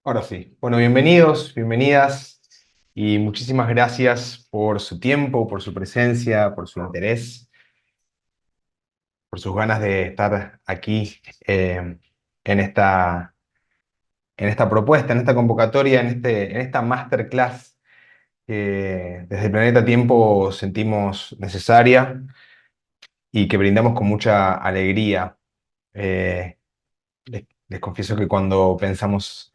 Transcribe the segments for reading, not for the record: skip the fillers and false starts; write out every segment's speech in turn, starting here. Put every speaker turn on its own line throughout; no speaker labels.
Ahora sí. Bueno, bienvenidos, bienvenidas y muchísimas gracias por su tiempo, por su presencia, por su interés, por sus ganas de estar aquí en esta propuesta, en esta convocatoria, en esta masterclass que desde el Planeta Tiempo sentimos necesaria y que brindamos con mucha alegría. Eh, les confieso que cuando pensamos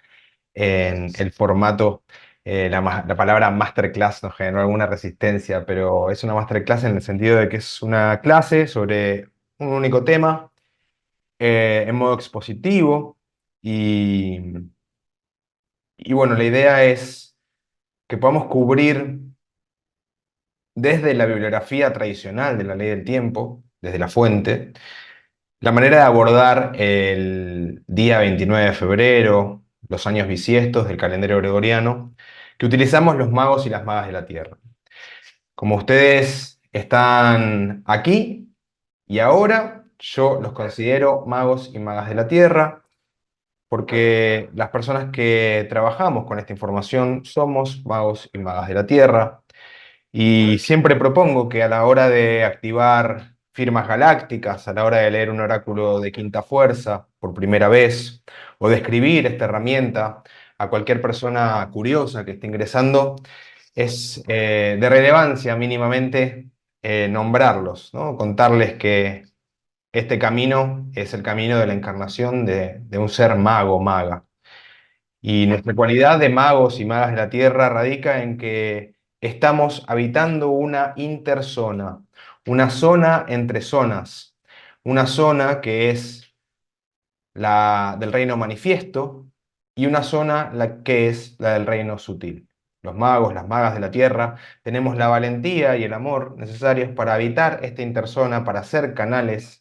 en el formato, la palabra masterclass nos generó alguna resistencia, pero es una masterclass en el sentido de que es una clase sobre un único tema, en modo expositivo, y, y bueno, la idea es que podamos cubrir desde la bibliografía tradicional de la ley del tiempo, desde la fuente, la manera de abordar el día 29 de febrero, los años bisiestos del calendario gregoriano, que utilizamos los magos y las magas de la Tierra. Como ustedes están aquí y ahora, yo los considero magos y magas de la Tierra, porque las personas que trabajamos con esta información somos magos y magas de la Tierra. Y siempre propongo que a la hora de activar firmas galácticas, a la hora de leer un oráculo de quinta fuerza por primera vez, o de escribir esta herramienta a cualquier persona curiosa que esté ingresando, es de relevancia mínimamente nombrarlos, ¿no? Contarles que este camino es el camino de la encarnación de un ser mago, maga. Y nuestra cualidad de magos y magas de la Tierra radica en que estamos habitando una interzona, una zona entre zonas, una zona que es la del reino manifiesto y una zona la que es la del reino sutil. Los magos, las magas de la Tierra, tenemos la valentía y el amor necesarios para habitar esta interzona, para ser canales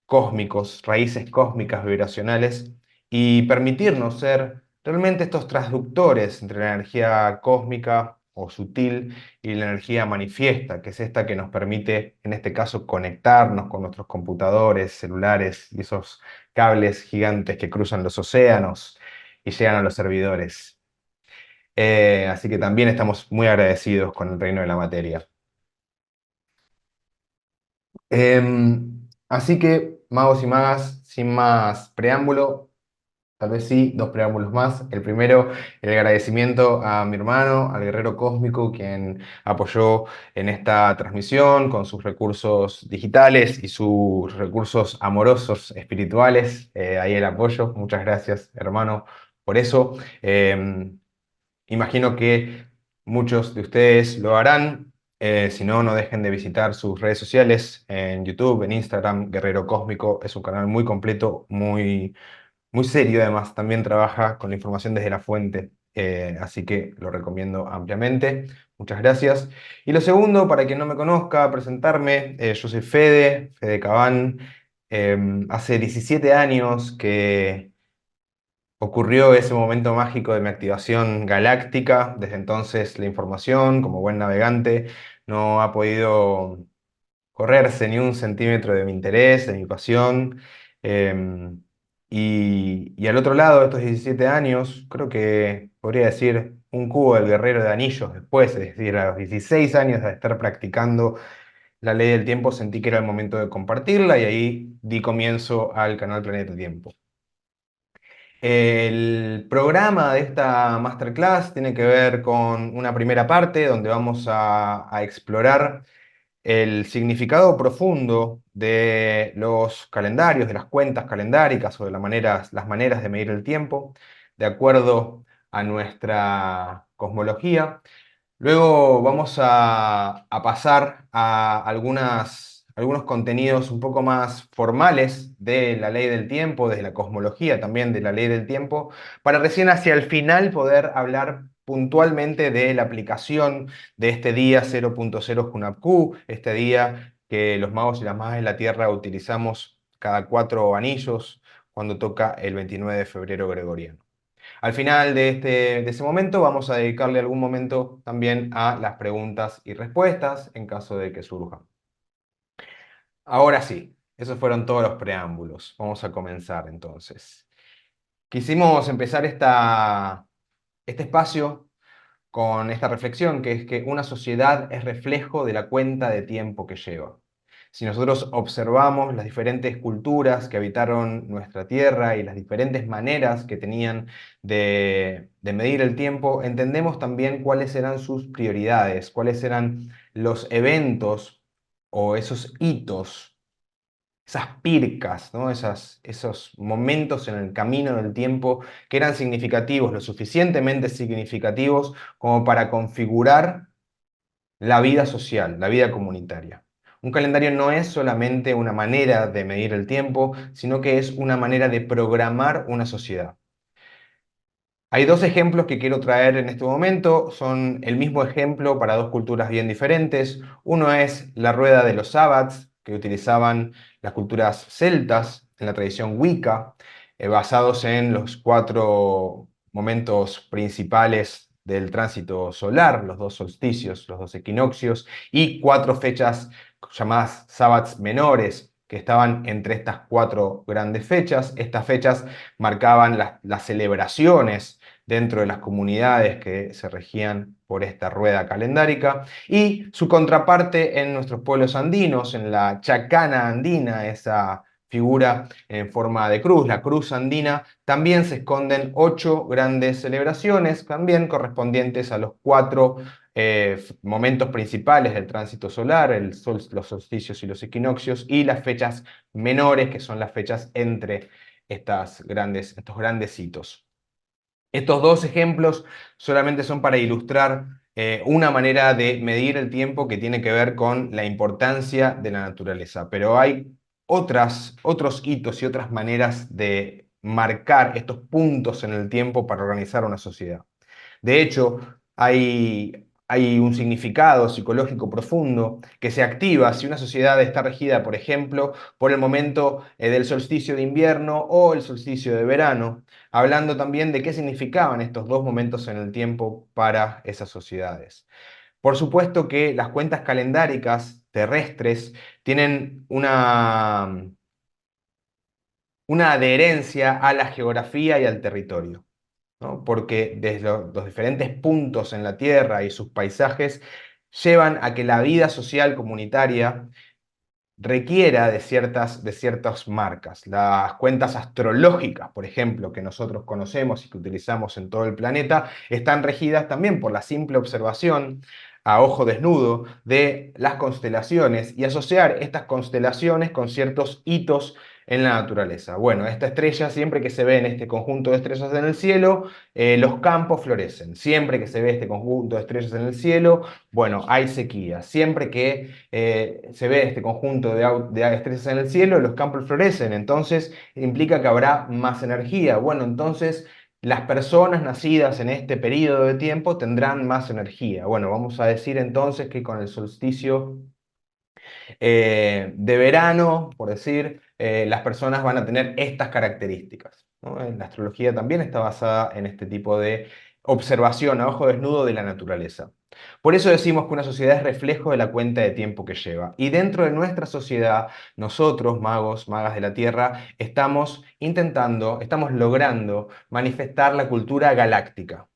cósmicos, raíces cósmicas vibracionales y permitirnos ser realmente estos transductores entre la energía cósmica o sutil y la energía manifiesta, que es esta que nos permite, en este caso, conectarnos con nuestros computadores, celulares y esos cables gigantes que cruzan los océanos y llegan a los servidores. Así que también estamos muy agradecidos con el reino de la materia. Así que, magos y magas, sin más preámbulo, tal vez sí, dos preámbulos más. El primero, el agradecimiento a mi hermano, al guerrero cósmico, quien apoyó en esta transmisión con sus recursos digitales y sus recursos amorosos, espirituales. Ahí el apoyo. Muchas gracias, hermano, por eso. Imagino que muchos de ustedes lo harán. Si no, no dejen de visitar sus redes sociales en YouTube, en Instagram. Guerrero Cósmico es un canal muy completo, muy serio. Además, también trabaja con la información desde la fuente. Así que lo recomiendo ampliamente. Muchas gracias. Y lo segundo, para quien no me conozca, presentarme. Yo soy Fede Cabán. Hace 17 años que ocurrió ese momento mágico de mi activación galáctica. Desde entonces la información, como buen navegante, no ha podido correrse ni un centímetro de mi interés, de mi pasión. Em, y al otro lado de estos 17 años, creo que podría decir un cubo del guerrero de anillos después, es decir, a los 16 años de estar practicando la ley del tiempo, sentí que era el momento de compartirla y ahí di comienzo al canal Planeta Tiempo. El programa de esta masterclass tiene que ver con una primera parte donde vamos a explorar el significado profundo de los calendarios, de las cuentas calendáricas o de las maneras de medir el tiempo, de acuerdo a nuestra cosmología. Luego vamos a pasar a algunos contenidos un poco más formales de la ley del tiempo, desde la cosmología también de la ley del tiempo, para recién hacia el final poder hablar puntualmente de la aplicación de este día 0.0 Hunabku, este día que los magos y las magas de la Tierra utilizamos cada 4 anillos cuando toca el 29 de febrero gregoriano. Al final de ese momento vamos a dedicarle algún momento también a las preguntas y respuestas en caso de que surjan. Ahora sí, esos fueron todos los preámbulos. Vamos a comenzar entonces. Quisimos empezar este espacio con esta reflexión, que es que una sociedad es reflejo de la cuenta de tiempo que lleva. Si nosotros observamos las diferentes culturas que habitaron nuestra tierra y las diferentes maneras que tenían de medir el tiempo, entendemos también cuáles eran sus prioridades, cuáles eran los eventos o esos hitos, esas pircas, ¿no? Esos momentos en el camino del tiempo que eran significativos, lo suficientemente significativos como para configurar la vida social, la vida comunitaria. Un calendario no es solamente una manera de medir el tiempo, sino que es una manera de programar una sociedad. Hay dos ejemplos que quiero traer en este momento, son el mismo ejemplo para dos culturas bien diferentes. Uno es la rueda de los sabbats, que utilizaban las culturas celtas en la tradición Wicca, basados en los cuatro momentos principales del tránsito solar, los dos solsticios, los dos equinoccios, y cuatro fechas llamadas sabbats menores, que estaban entre estas cuatro grandes fechas. Estas fechas marcaban las celebraciones dentro de las comunidades que se regían por esta rueda calendárica, y su contraparte en nuestros pueblos andinos, en la chacana andina, esa figura en forma de cruz, la cruz andina, también se esconden 8 grandes celebraciones, también correspondientes a los 4 momentos principales del tránsito solar, los solsticios y los equinoccios, y las fechas menores, que son las fechas entre estos grandes hitos. Estos dos ejemplos solamente son para ilustrar una manera de medir el tiempo que tiene que ver con la importancia de la naturaleza, pero hay otros hitos y otras maneras de marcar estos puntos en el tiempo para organizar una sociedad. De hecho, hay un significado psicológico profundo que se activa si una sociedad está regida, por ejemplo, por el momento del solsticio de invierno o el solsticio de verano, hablando también de qué significaban estos dos momentos en el tiempo para esas sociedades. Por supuesto que las cuentas calendáricas terrestres tienen una adherencia a la geografía y al territorio, ¿no? Porque desde los diferentes puntos en la Tierra y sus paisajes llevan a que la vida social comunitaria requiera de ciertas marcas. Las cuentas astrológicas, por ejemplo, que nosotros conocemos y que utilizamos en todo el planeta, están regidas también por la simple observación a ojo desnudo de las constelaciones y asociar estas constelaciones con ciertos hitos en la naturaleza. Bueno, esta estrella, siempre que se ve en este conjunto de estrellas en el cielo, los campos florecen. Siempre que se ve este conjunto de estrellas en el cielo, bueno, hay sequía. Siempre que se ve este conjunto de estrellas en el cielo, los campos florecen, entonces implica que habrá más energía. Bueno, entonces las personas nacidas en este periodo de tiempo tendrán más energía. Bueno, vamos a decir entonces que con el solsticio de verano, por decir, las personas van a tener estas características, ¿no? La astrología también está basada en este tipo de observación a ojo desnudo de la naturaleza. Por eso decimos que una sociedad es reflejo de la cuenta de tiempo que lleva. Y dentro de nuestra sociedad, nosotros, magos, magas de la Tierra, estamos logrando manifestar la cultura galáctica.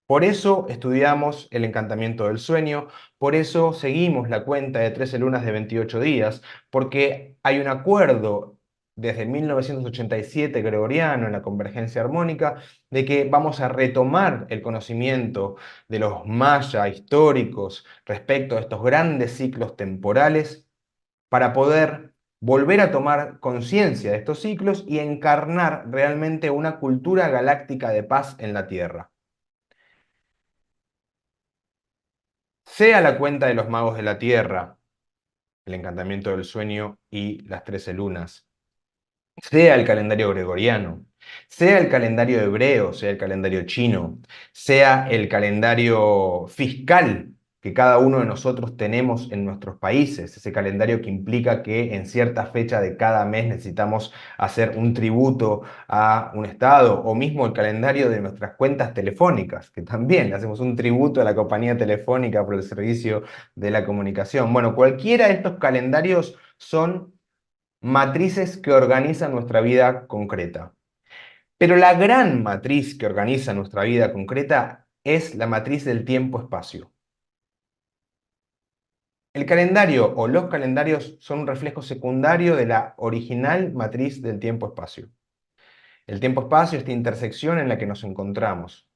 Por eso estudiamos el encantamiento del sueño, por eso seguimos la cuenta de 13 lunas de 28 días, porque hay un acuerdo desde 1987 gregoriano en la convergencia armónica de que vamos a retomar el conocimiento de los mayas históricos respecto a estos grandes ciclos temporales para poder volver a tomar conciencia de estos ciclos y encarnar realmente una cultura galáctica de paz en la Tierra. Sea la cuenta de los magos de la tierra, el encantamiento del sueño y las 13 lunas, sea el calendario gregoriano, sea el calendario hebreo, sea el calendario chino, sea el calendario fiscal que cada uno de nosotros tenemos en nuestros países, ese calendario que implica que en cierta fecha de cada mes necesitamos hacer un tributo a un estado, o mismo el calendario de nuestras cuentas telefónicas, que también le hacemos un tributo a la compañía telefónica por el servicio de la comunicación. Bueno, cualquiera de estos calendarios son matrices que organizan nuestra vida concreta. Pero la gran matriz que organiza nuestra vida concreta es la matriz del tiempo-espacio. El calendario o los calendarios son un reflejo secundario de la original matriz del tiempo-espacio. El tiempo-espacio es esta intersección en la que nos encontramos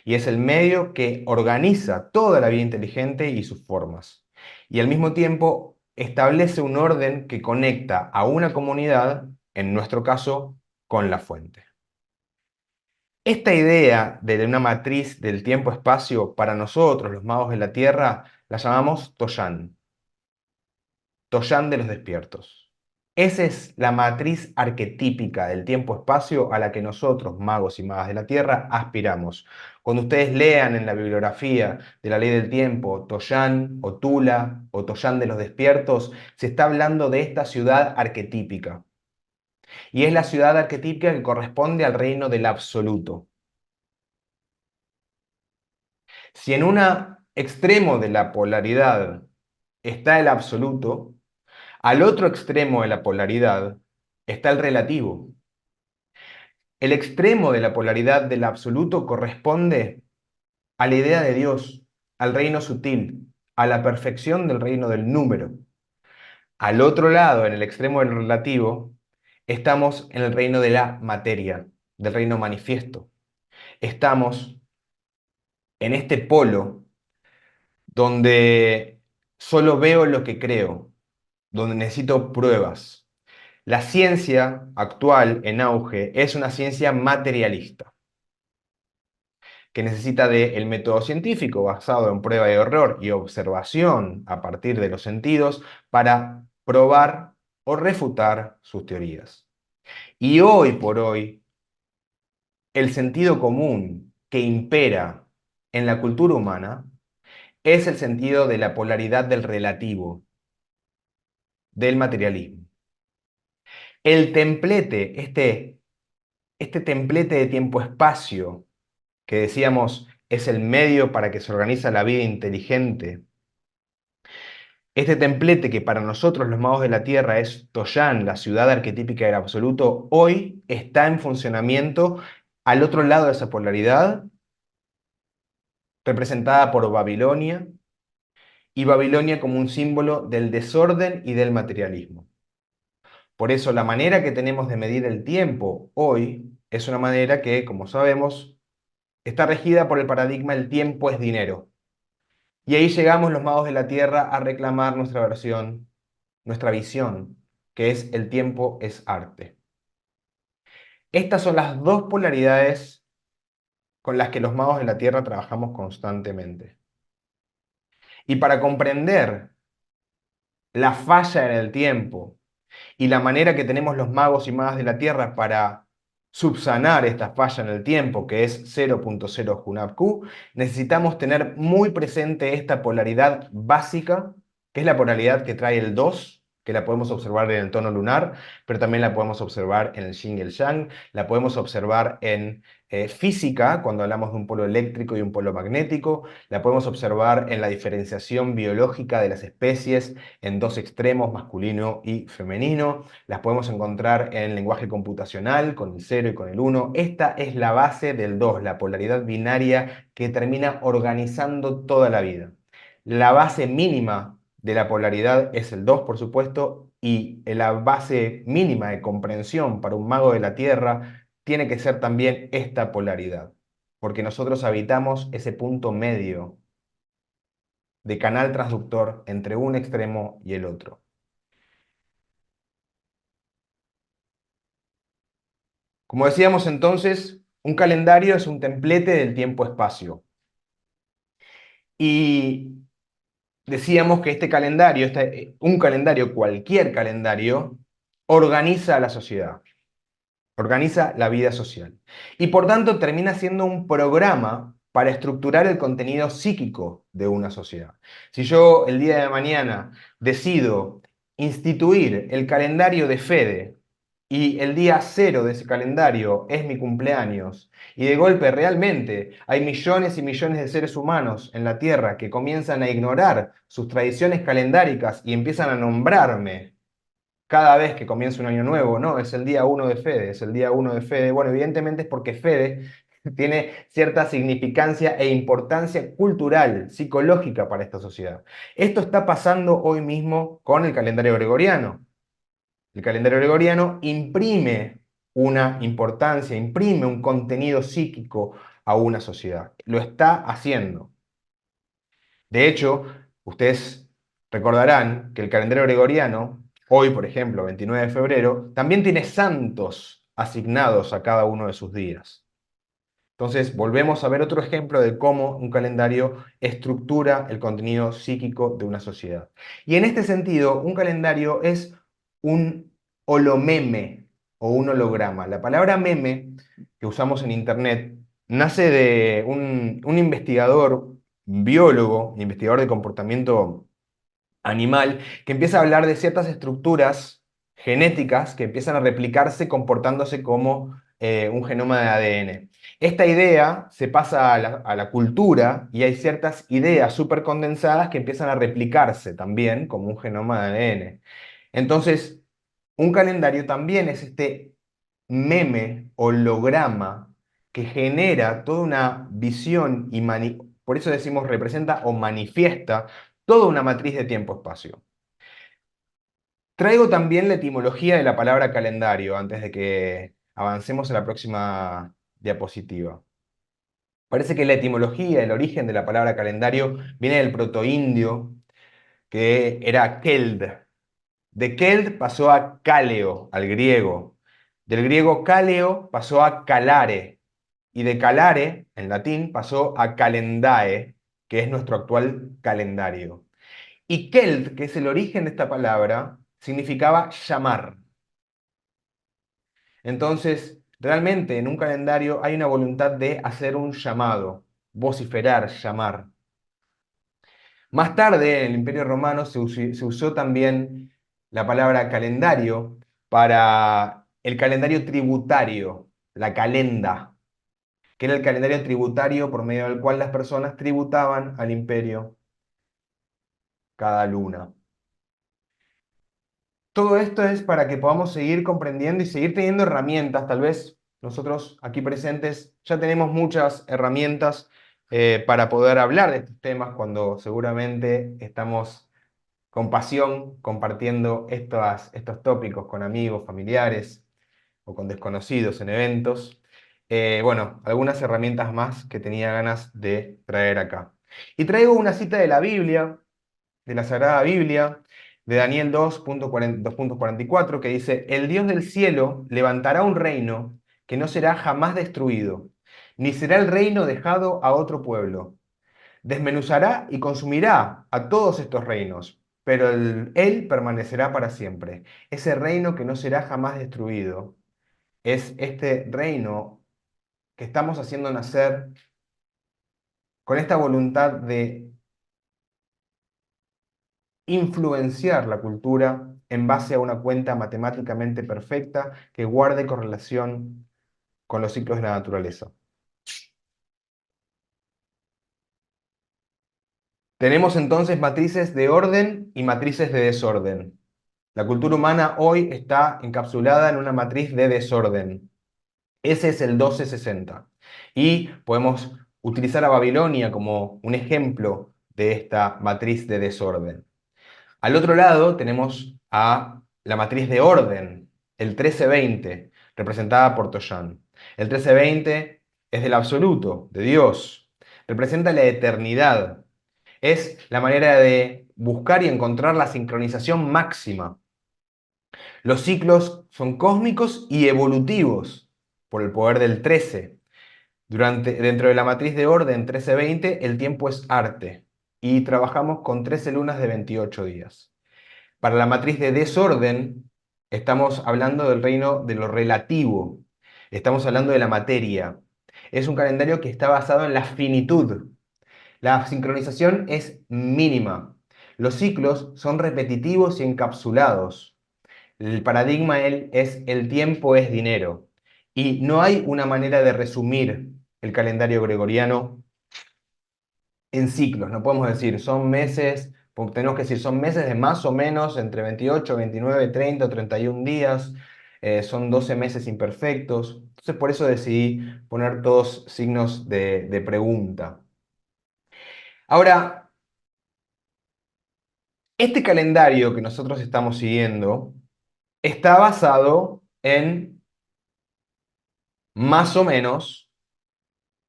y es el medio que organiza toda la vida inteligente y sus formas. Y al mismo tiempo establece un orden que conecta a una comunidad, en nuestro caso, con la fuente. Esta idea de una matriz del tiempo-espacio para nosotros, los magos de la Tierra, la llamamos Toyan, Toyan de los despiertos. Esa es la matriz arquetípica del tiempo-espacio a la que nosotros, magos y magas de la Tierra, aspiramos. Cuando ustedes lean en la bibliografía de la ley del tiempo Toyan o Tula o Toyan de los despiertos, se está hablando de esta ciudad arquetípica. Y es la ciudad arquetípica que corresponde al reino del absoluto. Si en un extremo de la polaridad está el absoluto, al otro extremo de la polaridad está el relativo. El extremo de la polaridad del absoluto corresponde a la idea de Dios, al reino sutil, a la perfección del reino del número. Al otro lado, en el extremo del relativo, estamos en el reino de la materia, del reino manifiesto. Estamos en este polo donde solo veo lo que creo, donde necesito pruebas. La ciencia actual en auge es una ciencia materialista, que necesita del método científico basado en prueba y error y observación a partir de los sentidos para probar o refutar sus teorías. Y hoy por hoy, el sentido común que impera en la cultura humana es el sentido de la polaridad del relativo, del materialismo. El templete, este templete de tiempo-espacio que decíamos es el medio para que se organiza la vida inteligente, este templete que para nosotros los magos de la Tierra es Toyan, la ciudad arquetípica del absoluto, hoy está en funcionamiento al otro lado de esa polaridad, representada por Babilonia, y Babilonia como un símbolo del desorden y del materialismo. Por eso la manera que tenemos de medir el tiempo hoy es una manera que, como sabemos, está regida por el paradigma el tiempo es dinero. Y ahí llegamos los magos de la Tierra a reclamar nuestra versión, nuestra visión, que es el tiempo es arte. Estas son las dos polaridades con las que los magos de la Tierra trabajamos constantemente. Y para comprender la falla en el tiempo y la manera que tenemos los magos y magas de la Tierra para subsanar esta falla en el tiempo, que es 0.0 Hunab-Q, necesitamos tener muy presente esta polaridad básica, que es la polaridad que trae el 2, que la podemos observar en el tono lunar, pero también la podemos observar en el yin y el yang, la podemos observar en física, cuando hablamos de un polo eléctrico y un polo magnético, la podemos observar en la diferenciación biológica de las especies en dos extremos, masculino y femenino, las podemos encontrar en lenguaje computacional, con el 0 y con el 1. Esta es la base del 2, la polaridad binaria que termina organizando toda la vida. La base mínima de la polaridad es el 2, por supuesto, y la base mínima de comprensión para un mago de la Tierra tiene que ser también esta polaridad, porque nosotros habitamos ese punto medio de canal transductor entre un extremo y el otro. Como decíamos entonces, un calendario es un templete del tiempo-espacio. Y decíamos que este calendario, un calendario, cualquier calendario, organiza a la sociedad, organiza la vida social. Y por tanto termina siendo un programa para estructurar el contenido psíquico de una sociedad. Si yo el día de mañana decido instituir el calendario de Fede y el día cero de ese calendario es mi cumpleaños, y de golpe realmente hay millones y millones de seres humanos en la Tierra que comienzan a ignorar sus tradiciones calendáricas y empiezan a nombrarme cada vez que comienza un año nuevo, no, es el día uno de Fede, es el día uno de Fede. Bueno, evidentemente es porque Fede tiene cierta significancia e importancia cultural, psicológica para esta sociedad. Esto está pasando hoy mismo con el calendario gregoriano. El calendario gregoriano imprime una importancia, imprime un contenido psíquico a una sociedad. Lo está haciendo. De hecho, ustedes recordarán que el calendario gregoriano, hoy por ejemplo, 29 de febrero, también tiene santos asignados a cada uno de sus días. Entonces, volvemos a ver otro ejemplo de cómo un calendario estructura el contenido psíquico de una sociedad. Y en este sentido, un calendario es un holomeme o un holograma. La palabra meme que usamos en Internet nace de un investigador, biólogo, investigador de comportamiento animal, que empieza a hablar de ciertas estructuras genéticas que empiezan a replicarse comportándose como un genoma de ADN. Esta idea se pasa a la cultura y hay ciertas ideas súper condensadas que empiezan a replicarse también como un genoma de ADN. Entonces, un calendario también es este meme, holograma, que genera toda una visión y por eso decimos representa o manifiesta toda una matriz de tiempo-espacio. Traigo también la etimología de la palabra calendario antes de que avancemos a la próxima diapositiva. Parece que la etimología, el origen de la palabra calendario viene del protoindio, que era Keld. De Keld pasó a Caleo, al griego. Del griego Caleo pasó a Calare. Y de Calare, en latín, pasó a Calendae, que es nuestro actual calendario. Y Keld, que es el origen de esta palabra, significaba llamar. Entonces, realmente en un calendario hay una voluntad de hacer un llamado, vociferar, llamar. Más tarde, en el Imperio Romano, se usó también la palabra calendario para el calendario tributario, la calenda, que era el calendario tributario por medio del cual las personas tributaban al imperio cada luna. Todo esto es para que podamos seguir comprendiendo y seguir teniendo herramientas. Tal vez nosotros aquí presentes ya tenemos muchas herramientas para poder hablar de estos temas cuando seguramente estamos con pasión compartiendo estos tópicos con amigos, familiares o con desconocidos en eventos. Bueno, algunas herramientas más que tenía ganas de traer acá. Y traigo una cita de la Biblia, de la Sagrada Biblia, de Daniel 2.44, que dice: El Dios del cielo levantará un reino que no será jamás destruido, ni será el reino dejado a otro pueblo. Desmenuzará y consumirá a todos estos reinos, pero él permanecerá para siempre. Ese reino que no será jamás destruido es este reino que estamos haciendo nacer con esta voluntad de influenciar la cultura en base a una cuenta matemáticamente perfecta que guarde correlación con los ciclos de la naturaleza. Tenemos entonces matrices de orden y matrices de desorden. La cultura humana hoy está encapsulada en una matriz de desorden. Ese es el 1260. Y podemos utilizar a Babilonia como un ejemplo de esta matriz de desorden. Al otro lado tenemos a la matriz de orden, el 1320, representada por Toyan. El 1320 es del absoluto, de Dios. Representa la eternidad. Es la manera de buscar y encontrar la sincronización máxima. Los ciclos son cósmicos y evolutivos por el poder del 13. Dentro de la matriz de orden 1320, el tiempo es arte y trabajamos con 13 lunas de 28 días. Para la matriz de desorden, estamos hablando del reino de lo relativo, estamos hablando de la materia. Es un calendario que está basado en la finitud. La sincronización es mínima. Los ciclos son repetitivos y encapsulados. El paradigma es el tiempo es dinero. Y no hay una manera de resumir el calendario gregoriano en ciclos. No podemos decir son meses Tenemos que decir, son meses de más o menos entre 28, 29, 30 o 31 días. Son 12 meses imperfectos. Entonces por eso decidí poner todos signos de pregunta. Ahora, este calendario que nosotros estamos siguiendo está basado en más o menos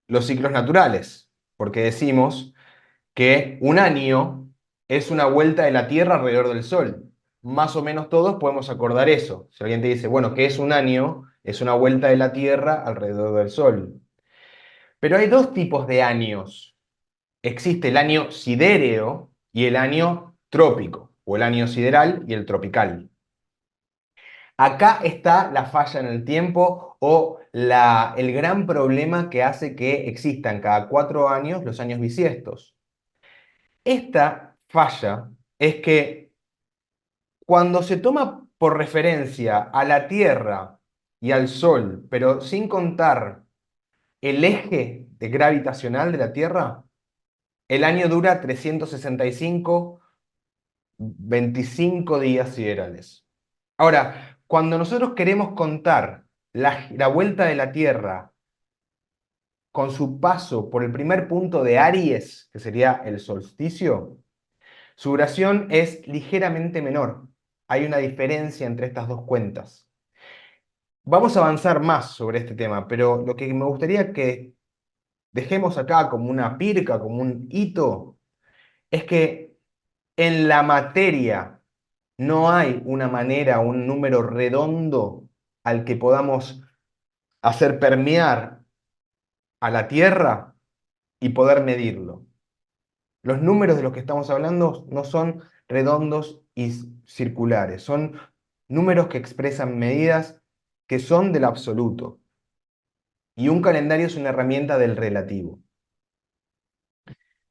los ciclos naturales, porque decimos que un año es una vuelta de la Tierra alrededor del Sol. Más o menos todos podemos acordar eso. Si alguien te dice, bueno, ¿qué es un año? Es una vuelta de la Tierra alrededor del Sol. Pero hay dos tipos de años. Existe el año sidéreo y el año trópico, o el año sideral y el tropical. Acá está la falla en el tiempo o el gran problema que hace que existan cada 4 años los años bisiestos. Esta falla es que cuando se toma por referencia a la Tierra y al Sol, pero sin contar el eje gravitacional de la Tierra, el año dura 365, 25 días siderales. Ahora, cuando nosotros queremos contar la vuelta de la Tierra con su paso por el primer punto de Aries, que sería el solsticio, su duración es ligeramente menor. Hay una diferencia entre estas dos cuentas. Vamos a avanzar más sobre este tema, pero lo que me gustaría que dejemos acá como una pirca, como un hito, es que en la materia no hay una manera, un número redondo al que podamos hacer permear a la Tierra y poder medirlo. Los números de los que estamos hablando no son redondos y circulares, son números que expresan medidas que son del absoluto. Y un calendario es una herramienta del relativo.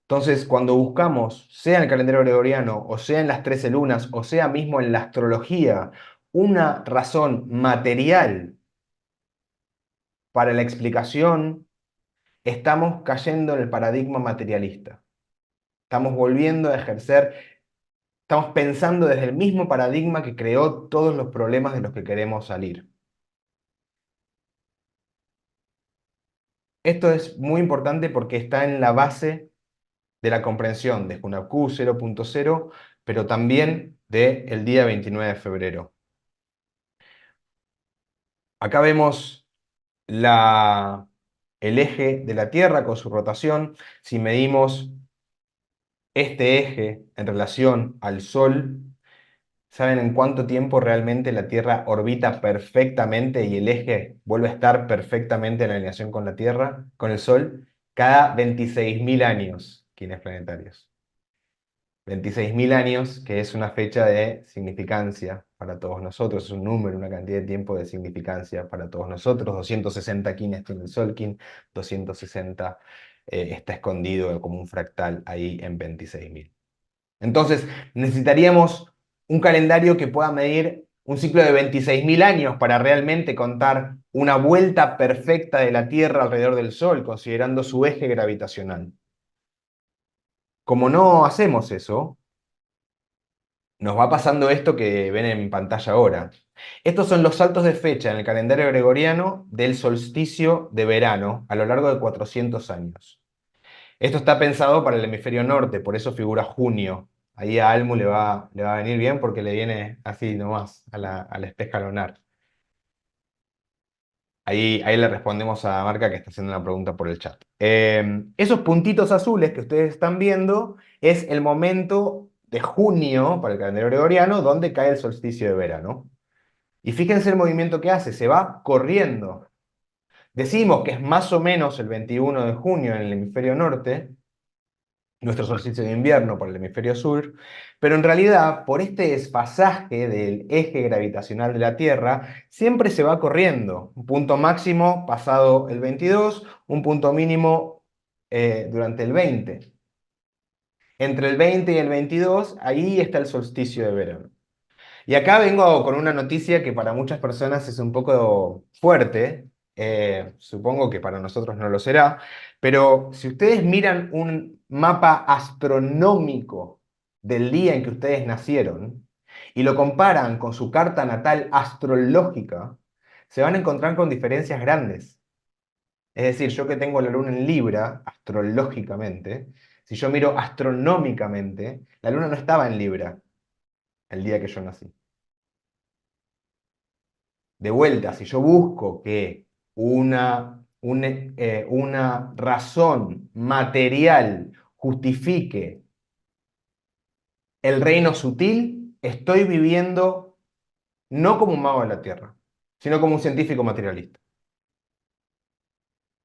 Entonces, cuando buscamos, sea en el calendario gregoriano, o sea en las 13 lunas, o sea mismo en la astrología, una razón material para la explicación, estamos cayendo en el paradigma materialista. Estamos volviendo a ejercer, estamos pensando desde el mismo paradigma que creó todos los problemas de los que queremos salir. Esto es muy importante porque está en la base de la comprensión de Hunabku 0.0, pero también del día 29 de febrero. Acá vemos el eje de la Tierra con su rotación. Si medimos este eje en relación al Sol, ¿saben en cuánto tiempo realmente la Tierra orbita perfectamente y el eje vuelve a estar perfectamente en alineación con la Tierra, con el Sol? Cada 26.000 años, quienes planetarios. 26.000 años, que es una fecha de significancia para todos nosotros, es un número, una cantidad de tiempo de significancia para todos nosotros. 260 quines tiene el Solkin, 260 está escondido como un fractal ahí en 26.000. Entonces, necesitaríamos un calendario que pueda medir un ciclo de 26.000 años para realmente contar una vuelta perfecta de la Tierra alrededor del Sol, considerando su eje gravitacional. Como no hacemos eso, nos va pasando esto que ven en pantalla ahora. Estos son los saltos de fecha en el calendario gregoriano del solsticio de verano a lo largo de 400 años. Esto está pensado para el hemisferio norte, por eso figura junio. Ahí a Almu le va a venir bien porque le viene así nomás a la espeja lunar. Ahí le respondemos a Marca que está haciendo una pregunta por el chat. Esos puntitos azules que ustedes están viendo es el momento de junio para el calendario gregoriano donde cae el solsticio de verano. Y fíjense el movimiento que hace, se va corriendo. Decimos que es más o menos el 21 de junio en el hemisferio norte, nuestro solsticio de invierno por el hemisferio sur, pero en realidad por este desfasaje del eje gravitacional de la Tierra siempre se va corriendo. Un punto máximo pasado el 22, un punto mínimo durante el 20. Entre el 20 y el 22, ahí está el solsticio de verano. Y acá vengo con una noticia que para muchas personas es un poco fuerte, supongo que para nosotros no lo será, pero si ustedes miran un mapa astronómico del día en que ustedes nacieron y lo comparan con su carta natal astrológica, se van a encontrar con diferencias grandes. Es decir, yo que tengo la luna en Libra, astrológicamente, si yo miro astronómicamente, la luna no estaba en Libra el día que yo nací. De vuelta, si yo busco que una razón material justifique el reino sutil, estoy viviendo no como un mago de la Tierra, sino como un científico materialista.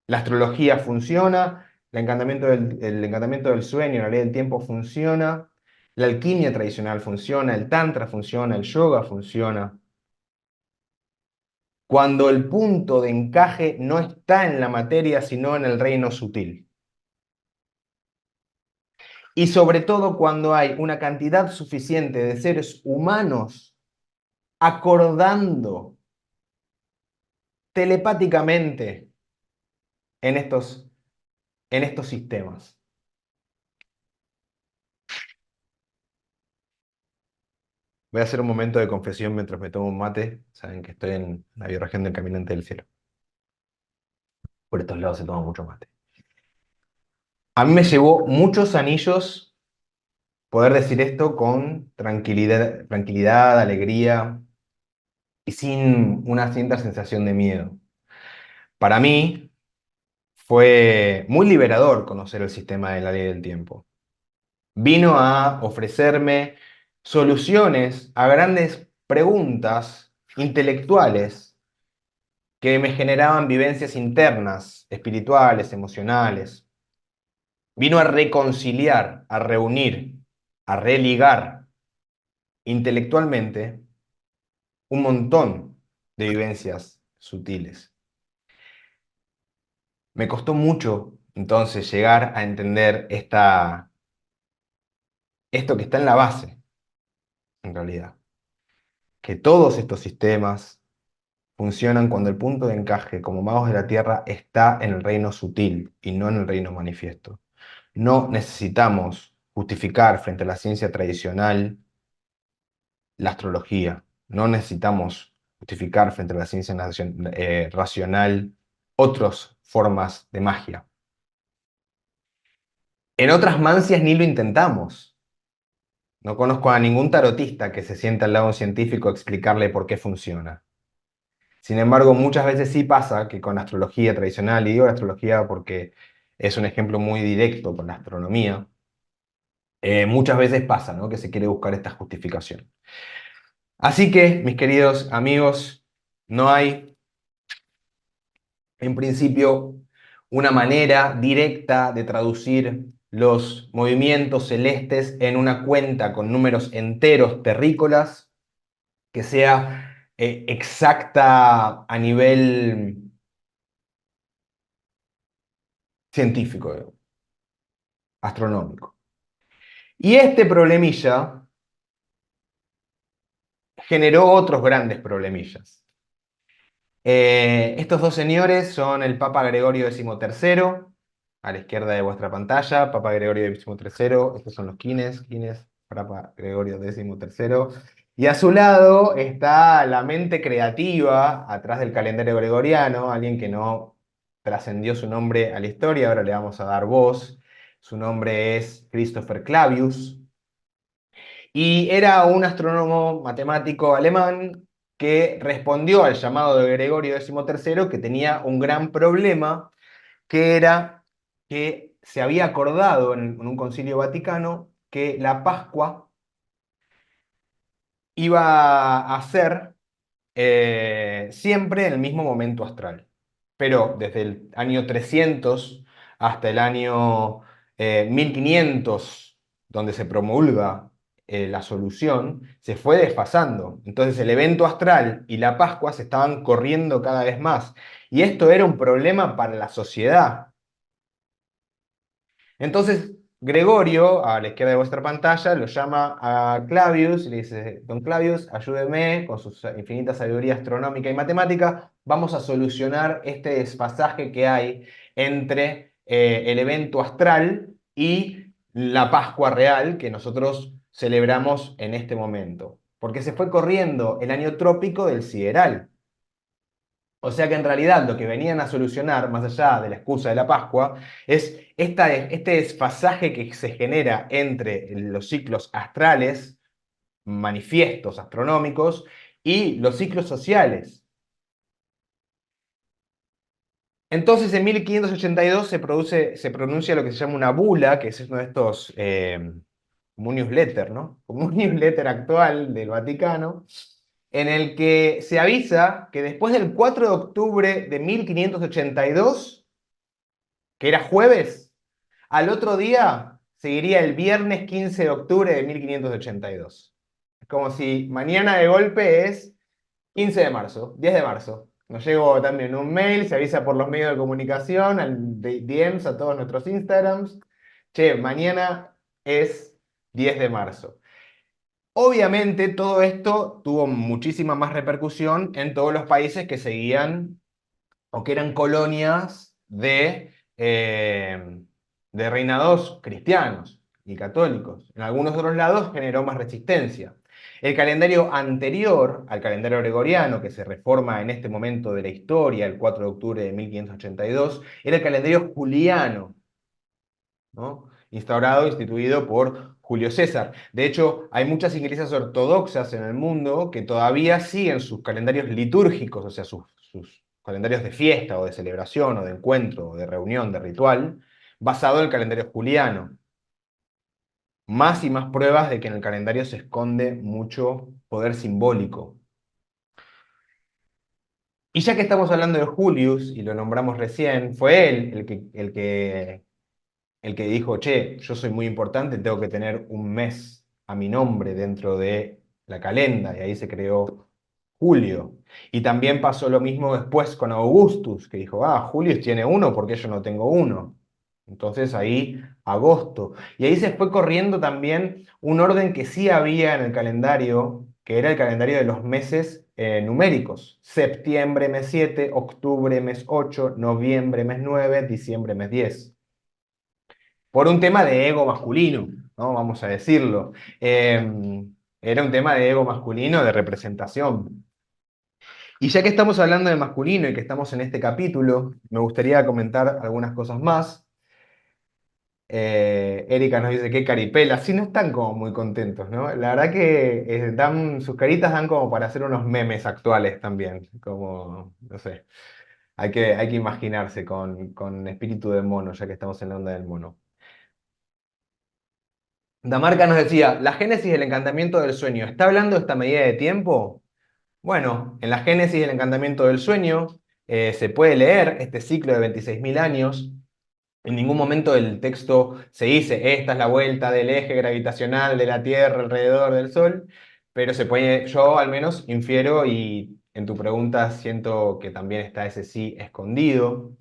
La astrología funciona, el encantamiento del sueño, la ley del tiempo funciona, la alquimia tradicional funciona, el tantra funciona, el yoga funciona. Cuando el punto de encaje no está en la materia, sino en el reino sutil. Y sobre todo cuando hay una cantidad suficiente de seres humanos acordando telepáticamente en estos sistemas. Voy a hacer un momento de confesión mientras me tomo un mate. Saben que estoy en la bioregión del Caminante del Cielo. Por estos lados se toma mucho mate. A mí me llevó muchos anillos poder decir esto con tranquilidad, tranquilidad, alegría y sin una cierta sensación de miedo. Para mí fue muy liberador conocer el sistema de la ley del tiempo. Vino a ofrecerme soluciones a grandes preguntas intelectuales que me generaban vivencias internas, espirituales, emocionales. Vino a reconciliar, a reunir, a religar intelectualmente un montón de vivencias sutiles. Me costó mucho entonces llegar a entender esto que está en la base, en realidad, que todos estos sistemas funcionan cuando el punto de encaje como magos de la Tierra está en el reino sutil y no en el reino manifiesto. No necesitamos justificar frente a la ciencia tradicional la astrología. No necesitamos justificar frente a la ciencia racional otras formas de magia. En otras mancias ni lo intentamos. No conozco a ningún tarotista que se sienta al lado de un científico a explicarle por qué funciona. Sin embargo, muchas veces sí pasa que con la astrología tradicional, y digo la astrología porque es un ejemplo muy directo con la astronomía, muchas veces pasa, ¿no?, que se quiere buscar esta justificación. Así que, mis queridos amigos, no hay, en principio, una manera directa de traducir los movimientos celestes en una cuenta con números enteros terrícolas que sea exacta a nivel científico, astronómico. Y este problemilla generó otros grandes problemillas. Estos dos señores son el Papa Gregorio XIII, a la izquierda de vuestra pantalla, Papa Gregorio XIII, estos son los quines, Papa Gregorio XIII, y a su lado está la mente creativa, atrás del calendario gregoriano, alguien que no trascendió su nombre a la historia, ahora le vamos a dar voz. Su nombre es Christopher Clavius, y era un astrónomo matemático alemán que respondió al llamado de Gregorio XIII, que tenía un gran problema, que era que se había acordado en un concilio vaticano que la Pascua iba a ser siempre en el mismo momento astral. Pero desde el año 300 hasta el año 1500, donde se promulga la solución, se fue desfasando. Entonces el evento astral y la Pascua se estaban corriendo cada vez más. Y esto era un problema para la sociedad. Entonces, Gregorio, a la izquierda de vuestra pantalla, lo llama a Clavius y le dice: Don Clavius, ayúdeme con su infinita sabiduría astronómica y matemática, vamos a solucionar este desfasaje que hay entre el evento astral y la Pascua real, que nosotros celebramos en este momento, porque se fue corriendo el año trópico del sideral. O sea que en realidad lo que venían a solucionar, más allá de la excusa de la Pascua, es este desfasaje que se genera entre los ciclos astrales, manifiestos astronómicos, y los ciclos sociales. Entonces, en 1582 se pronuncia lo que se llama una bula, que es uno de estos, como un newsletter, ¿no? Como un newsletter actual del Vaticano, en el que se avisa que después del 4 de octubre de 1582, que era jueves, al otro día seguiría el viernes 15 de octubre de 1582. Es como si mañana de golpe es 15 de marzo, 10 de marzo. Nos llegó también un mail, se avisa por los medios de comunicación, al DMs, a todos nuestros Instagrams. Che, mañana es 10 de marzo. Obviamente todo esto tuvo muchísima más repercusión en todos los países que seguían o que eran colonias de reinados cristianos y católicos. En algunos otros lados generó más resistencia. El calendario anterior al calendario gregoriano, que se reforma en este momento de la historia, el 4 de octubre de 1582, era el calendario juliano, ¿no? Instaurado, instituido por Julio César. De hecho, hay muchas iglesias ortodoxas en el mundo que todavía siguen sus calendarios litúrgicos, o sea, sus calendarios de fiesta o de celebración o de encuentro o de reunión, de ritual, basado en el calendario juliano. Más y más pruebas de que en el calendario se esconde mucho poder simbólico. Y ya que estamos hablando de Julius, y lo nombramos recién, fue él el que dijo, che, yo soy muy importante, tengo que tener un mes a mi nombre dentro de la calenda, y ahí se creó Julio. Y también pasó lo mismo después con Augustus, que dijo, Julius tiene uno, ¿por qué yo no tengo uno? Entonces ahí, agosto. Y ahí se fue corriendo también un orden que sí había en el calendario, que era el calendario de los meses numéricos. Septiembre, mes 7, octubre, mes 8, noviembre, mes 9, diciembre, mes 10 por un tema de ego masculino, ¿no? Vamos a decirlo. Era un tema de ego masculino, de representación. Y ya que estamos hablando de masculino y que estamos en este capítulo, me gustaría comentar algunas cosas más. Erika nos dice que caripela, sí, no están como muy contentos, ¿no? La verdad que sus caritas dan como para hacer unos memes actuales también, como, no sé, hay que imaginarse con espíritu de mono, ya que estamos en la onda del mono. Damarca nos decía, la génesis del encantamiento del sueño, ¿está hablando de esta medida de tiempo? Bueno, en la génesis del encantamiento del sueño se puede leer este ciclo de 26.000 años. En ningún momento del texto se dice, esta es la vuelta del eje gravitacional de la Tierra alrededor del Sol, pero se puede, yo al menos infiero y en tu pregunta siento que también está ese sí escondido.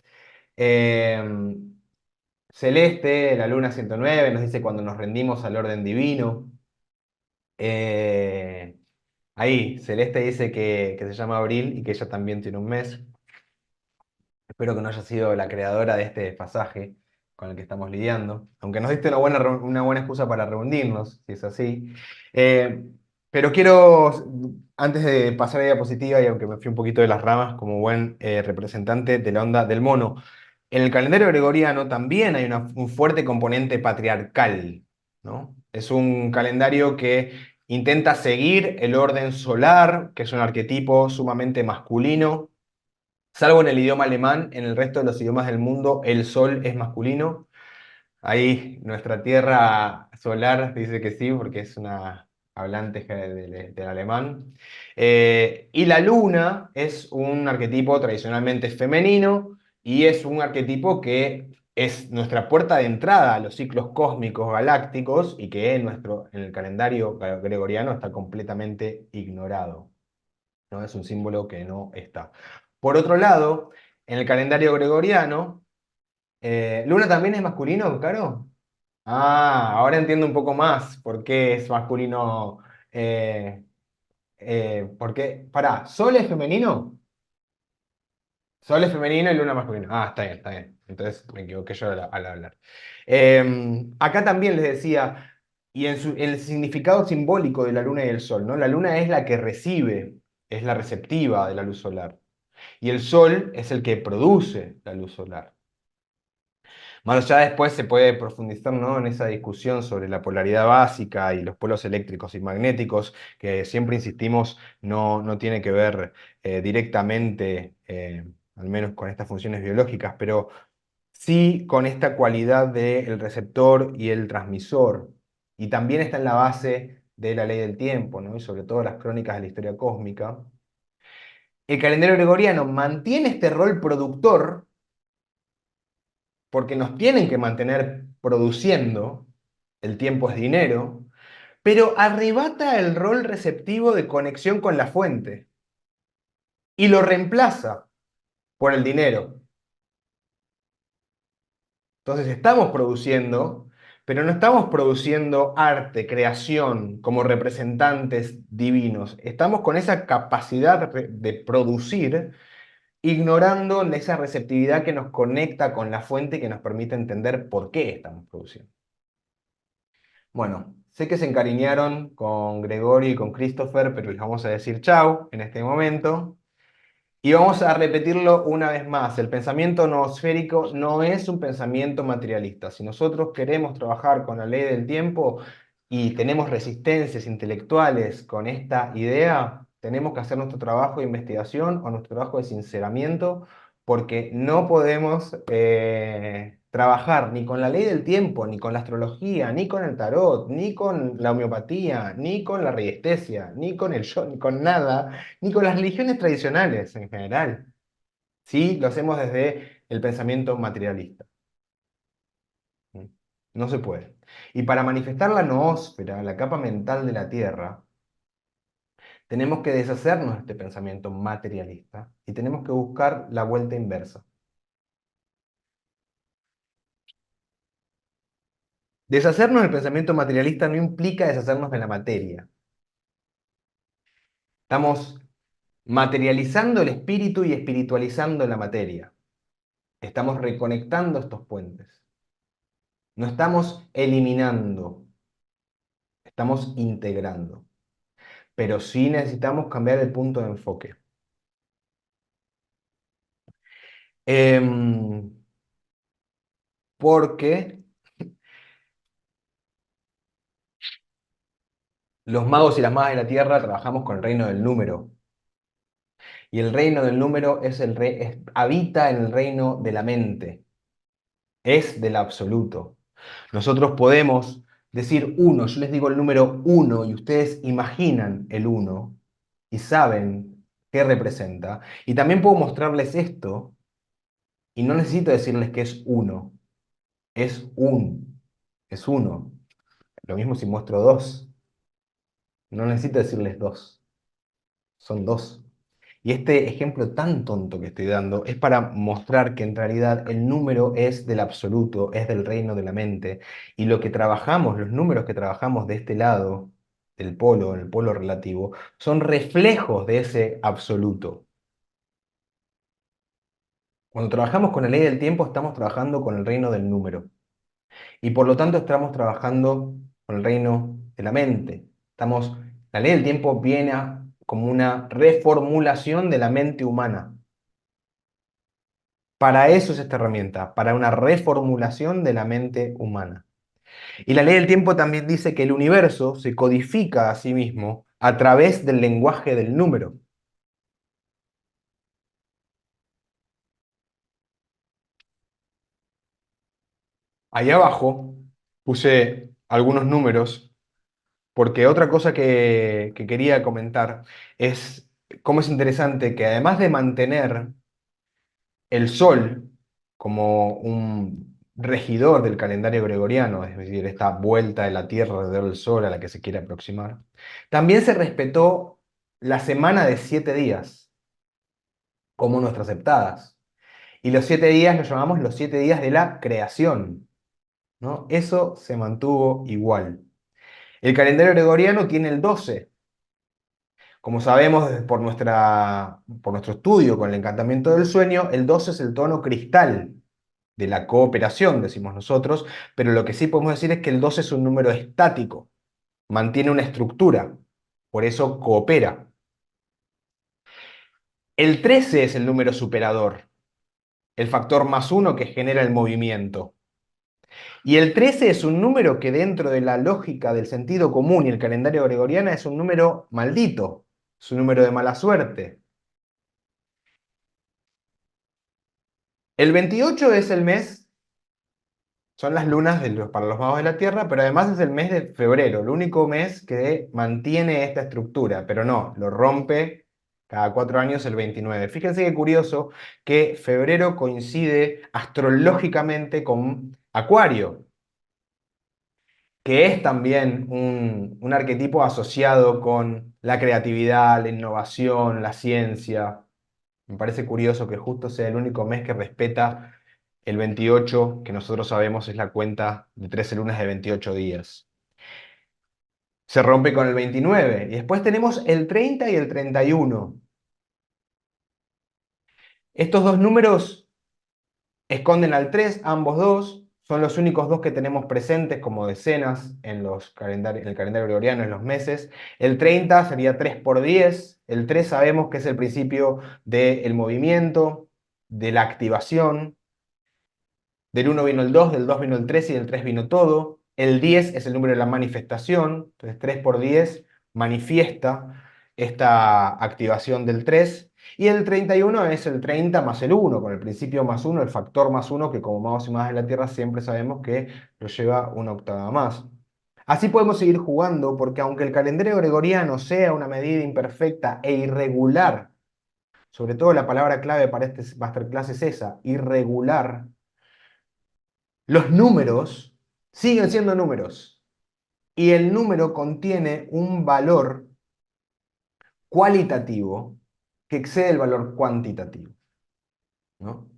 Eh, Celeste, la luna 109, nos dice cuando nos rendimos al orden divino. Eh, Ahí, Celeste dice que se llama Abril y que ella también tiene un mes. Espero que no haya sido la creadora de este pasaje con el que estamos lidiando, aunque nos diste una buena excusa para reunirnos, si es así. Eh, pero quiero, antes de pasar a la diapositiva, y aunque me fui un poquito de las ramas como buen representante de la onda del mono, en el calendario gregoriano también hay un fuerte componente patriarcal, ¿no? Es un calendario que intenta seguir el orden solar, que es un arquetipo sumamente masculino. Salvo en el idioma alemán, en el resto de los idiomas del mundo el sol es masculino. Ahí nuestra tierra solar dice que sí, porque es una hablante del alemán. Y la luna es un arquetipo tradicionalmente femenino y es un arquetipo que es nuestra puerta de entrada a los ciclos cósmicos galácticos y que en el calendario gregoriano está completamente ignorado, ¿no? Es un símbolo que no está. Por otro lado, en el calendario gregoriano, ¿Luna también es masculino, Caro? Ahora entiendo un poco más por qué es masculino. ¿Por qué? Pará, ¿Sol es femenino? Sol es femenino y Luna masculino. Está bien, está bien. Entonces me equivoqué yo al hablar. Acá también les decía. y en el significado simbólico de la luna y el sol, ¿no? La luna es la que recibe, es la receptiva de la luz solar, y el sol es el que produce la luz solar. Bueno, ya después se puede profundizar, ¿no?, en esa discusión sobre la polaridad básica y los polos eléctricos y magnéticos, que siempre insistimos no tiene que ver directamente, al menos con estas funciones biológicas, pero sí con esta cualidad del receptor y el transmisor. Y también está en la base de la ley del tiempo, ¿no?, y sobre todo las crónicas de la historia cósmica. El calendario gregoriano mantiene este rol productor porque nos tienen que mantener produciendo, el tiempo es dinero, pero arrebata el rol receptivo de conexión con la fuente y lo reemplaza por el dinero. Entonces estamos produciendo, pero no estamos produciendo arte, creación, como representantes divinos. Estamos con esa capacidad de producir, ignorando esa receptividad que nos conecta con la fuente y que nos permite entender por qué estamos produciendo. Bueno, sé que se encariñaron con Gregorio y con Christopher, pero les vamos a decir chau en este momento. Y vamos a repetirlo una vez más. El pensamiento noosférico no es un pensamiento materialista. Si nosotros queremos trabajar con la ley del tiempo y tenemos resistencias intelectuales con esta idea, tenemos que hacer nuestro trabajo de investigación o nuestro trabajo de sinceramiento, porque no podemos trabajar ni con la ley del tiempo, ni con la astrología, ni con el tarot, ni con la homeopatía, ni con la radiestesia, ni con el yo, ni con nada, ni con las religiones tradicionales en general. Sí, lo hacemos desde el pensamiento materialista. No se puede. Y para manifestar la noósfera, la capa mental de la Tierra, tenemos que deshacernos de este pensamiento materialista y tenemos que buscar la vuelta inversa. Deshacernos del pensamiento materialista no implica deshacernos de la materia. Estamos materializando el espíritu y espiritualizando la materia. Estamos reconectando estos puentes. No estamos eliminando, estamos integrando. Pero sí necesitamos cambiar el punto de enfoque. Em, Porque los magos y las magas de la Tierra trabajamos con el reino del número. Y el reino del número habita en el reino de la mente. Es del absoluto. Nosotros podemos decir uno, yo les digo el número uno y ustedes imaginan el uno y saben qué representa. Y también puedo mostrarles esto y no necesito decirles que es uno, es uno. Lo mismo si muestro dos, no necesito decirles dos, son dos. Y este ejemplo tan tonto que estoy dando es para mostrar que en realidad el número es del absoluto, es del reino de la mente. Y lo que trabajamos, los números que trabajamos de este lado, del polo, en el polo relativo, son reflejos de ese absoluto. Cuando trabajamos con la ley del tiempo, estamos trabajando con el reino del número. Y por lo tanto estamos trabajando con el reino de la mente. La ley del tiempo viene como una reformulación de la mente humana. Para eso es esta herramienta, para una reformulación de la mente humana. Y la ley del tiempo también dice que el universo se codifica a sí mismo a través del lenguaje del número. Ahí abajo puse algunos números porque otra cosa que quería comentar es cómo es interesante que además de mantener el Sol como un regidor del calendario gregoriano, es decir, esta vuelta de la Tierra alrededor del Sol a la que se quiere aproximar, también se respetó la semana de 7 días como nuestras septadas. Y los 7 días los llamamos los 7 días de la creación, ¿no? Eso se mantuvo igual. El calendario gregoriano tiene el 12. Como sabemos por nuestro estudio con el encantamiento del sueño, el 12 es el tono cristal. de la cooperación, decimos nosotros, pero lo que sí podemos decir es que el 2 es un número estático, mantiene una estructura, por eso coopera. El 13 es el número superador, el factor más uno que genera el movimiento. Y el 13 es un número que dentro de la lógica del sentido común y el calendario gregoriano es un número maldito, es un número de mala suerte. El 28 es el mes, son las lunas para los magos de la Tierra, pero además es el mes de febrero, el único mes que mantiene esta estructura, pero no, lo rompe cada 4 años el 29. Fíjense qué curioso que febrero coincide astrológicamente con Acuario, que es también un arquetipo asociado con la creatividad, la innovación, la ciencia. Me parece curioso que justo sea el único mes que respeta el 28, que nosotros sabemos es la cuenta de 13 lunas de 28 días. Se rompe con el 29 y después tenemos el 30 y el 31. Estos dos números esconden al 3, ambos dos. Son los únicos dos que tenemos presentes como decenas en el calendario gregoriano, en los meses. El 30 sería 3 por 10. El 3 sabemos que es el principio del movimiento, de la activación. Del 1 vino el 2, del 2 vino el 3 y del 3 vino todo. El 10 es el número de la manifestación. Entonces 3 por 10 manifiesta esta activación del 3. Y el 31 es el 30 más el 1, con el principio más 1, el factor más 1, que como magos y magas de la Tierra siempre sabemos que lo lleva una octava más. Así podemos seguir jugando porque aunque el calendario gregoriano sea una medida imperfecta e irregular, sobre todo la palabra clave para este masterclass es esa, irregular, los números siguen siendo números y el número contiene un valor cualitativo que excede el valor cuantitativo, ¿no?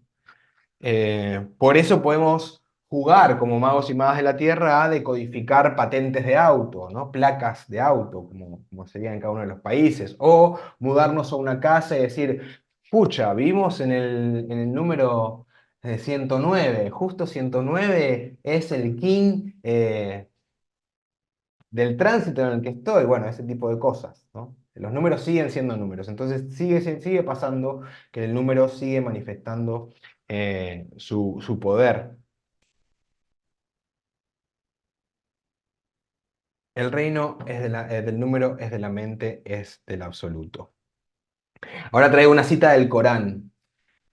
Por eso podemos jugar como magos y magas de la Tierra a decodificar patentes de auto, ¿no? Placas de auto, como sería en cada uno de los países, o mudarnos a una casa y decir, pucha, vivimos en el número 109, justo 109 es el king del tránsito en el que estoy, bueno, ese tipo de cosas, ¿no? Los números siguen siendo números, entonces sigue pasando que el número sigue manifestando su poder. El reino del número es de la mente, es del absoluto. Ahora traigo una cita del Corán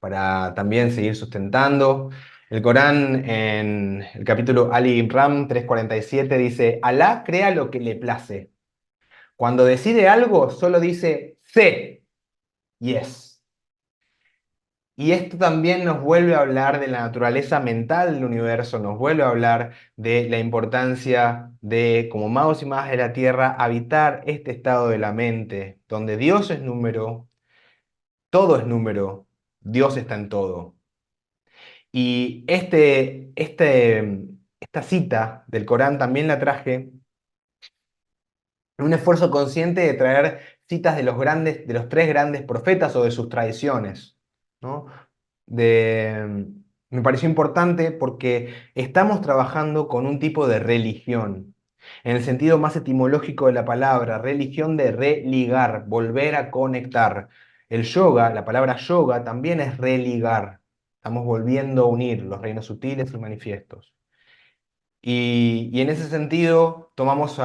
para también seguir sustentando. El Corán en el capítulo Ali Imran 3:47 dice, Alá crea lo que le place. Cuando decide algo, solo dice sé, yes. Y esto también nos vuelve a hablar de la naturaleza mental del universo, nos vuelve a hablar de la importancia de, como magos y magas de la Tierra, habitar este estado de la mente, donde Dios es número, todo es número, Dios está en todo. Y esta cita del Corán también la traje un esfuerzo consciente de traer citas de los tres grandes profetas o de sus tradiciones, ¿no? Me pareció importante porque estamos trabajando con un tipo de religión, en el sentido más etimológico de la palabra, religión de religar, volver a conectar. El yoga, la palabra yoga, también es religar. Estamos volviendo a unir los reinos sutiles y manifiestos. Y en ese sentido tomamos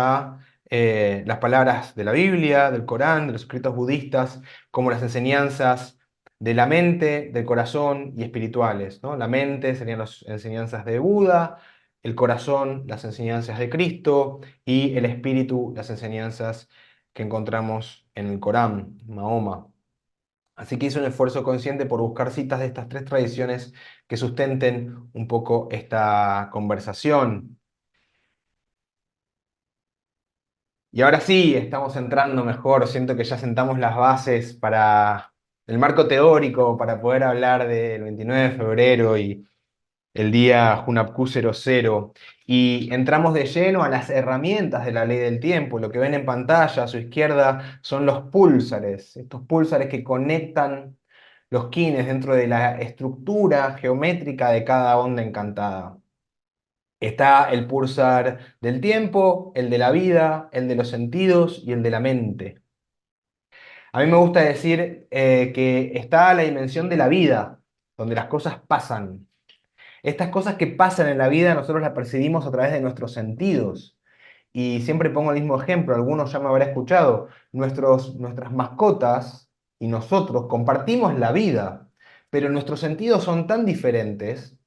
las palabras de la Biblia, del Corán, de los escritos budistas, como las enseñanzas de la mente, del corazón y espirituales, ¿no? La mente serían las enseñanzas de Buda, el corazón las enseñanzas de Cristo y el espíritu las enseñanzas que encontramos en el Corán, Mahoma. Así que hice un esfuerzo consciente por buscar citas de estas tres tradiciones que sustenten un poco esta conversación. Y ahora sí, estamos entrando mejor, siento que ya sentamos las bases para el marco teórico, para poder hablar del 29 de febrero y el día Hunapku 00. Y entramos de lleno a las herramientas de la ley del tiempo. Lo que ven en pantalla a su izquierda son los púlsares, estos púlsares que conectan los quines dentro de la estructura geométrica de cada onda encantada. Está el pulsar del tiempo, el de la vida, el de los sentidos y el de la mente. A mí me gusta decir que está la dimensión de la vida, donde las cosas pasan. Estas cosas que pasan en la vida nosotros las percibimos a través de nuestros sentidos. Y siempre pongo el mismo ejemplo, algunos ya me habrán escuchado, nuestras mascotas y nosotros compartimos la vida, pero nuestros sentidos son tan diferentes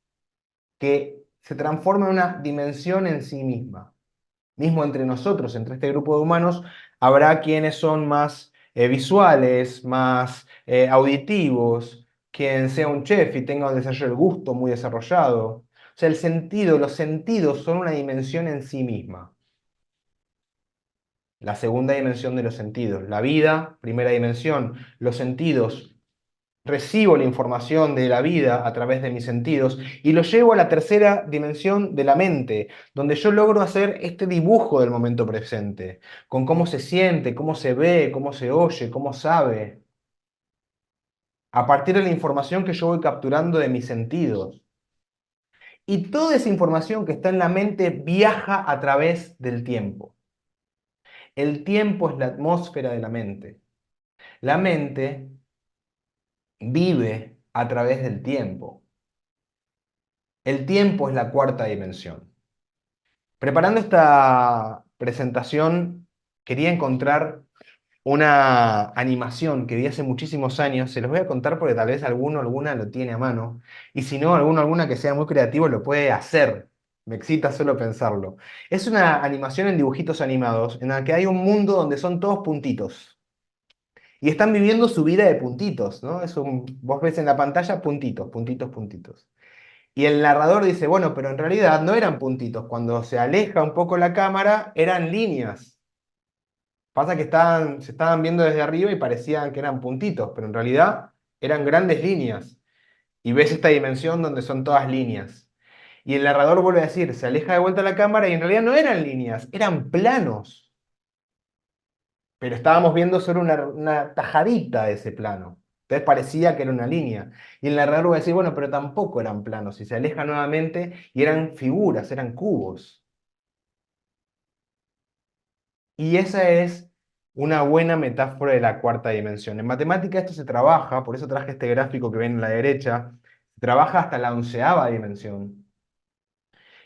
que se transforma en una dimensión en sí misma. Mismo entre nosotros, entre este grupo de humanos, habrá quienes son más visuales, más auditivos, quien sea un chef y tenga un desarrollo del gusto muy desarrollado. O sea, el sentido, los sentidos son una dimensión en sí misma. La segunda dimensión de los sentidos. La vida, primera dimensión. Los sentidos, recibo la información de la vida a través de mis sentidos y lo llevo a la tercera dimensión de la mente, donde yo logro hacer este dibujo del momento presente, con cómo se siente, cómo se ve, cómo se oye, cómo sabe, a partir de la información que yo voy capturando de mis sentidos. Y toda esa información que está en la mente viaja a través del tiempo. El tiempo es la atmósfera de la mente. La mente vive a través del tiempo. El tiempo es la cuarta dimensión. Preparando esta presentación, quería encontrar una animación que vi hace muchísimos años. Se los voy a contar porque tal vez alguno o alguna lo tiene a mano. Y si no, alguno o alguna que sea muy creativo lo puede hacer. Me excita solo pensarlo. Es una animación en dibujitos animados en la que hay un mundo donde son todos puntitos. Y están viviendo su vida de puntitos, ¿no? Vos ves en la pantalla puntitos, puntitos, puntitos. Y el narrador dice, bueno, pero en realidad no eran puntitos. Cuando se aleja un poco la cámara, eran líneas. Pasa que se estaban viendo desde arriba y parecían que eran puntitos, pero en realidad eran grandes líneas. Y ves esta dimensión donde son todas líneas. Y el narrador vuelve a decir, se aleja de vuelta la cámara y en realidad no eran líneas, eran planos. Pero estábamos viendo solo una tajadita de ese plano. Entonces parecía que era una línea. Y el narrador va a decir, bueno, pero tampoco eran planos. Y se aleja nuevamente y eran figuras, eran cubos. Y esa es una buena metáfora de la cuarta dimensión. En matemática esto se trabaja, por eso traje este gráfico que ven a la derecha, se trabaja hasta la onceava dimensión.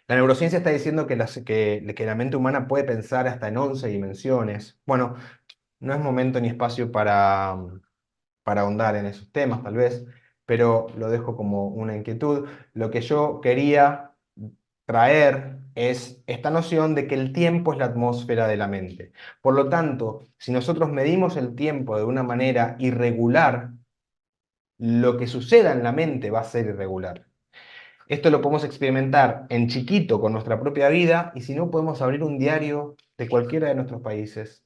La neurociencia está diciendo que la mente humana puede pensar hasta en 11 dimensiones. Bueno, no es momento ni espacio para ahondar en esos temas, tal vez, pero lo dejo como una inquietud. Lo que yo quería traer es esta noción de que el tiempo es la atmósfera de la mente. Por lo tanto, si nosotros medimos el tiempo de una manera irregular, lo que suceda en la mente va a ser irregular. Esto lo podemos experimentar en chiquito con nuestra propia vida y si no podemos abrir un diario de cualquiera de nuestros países,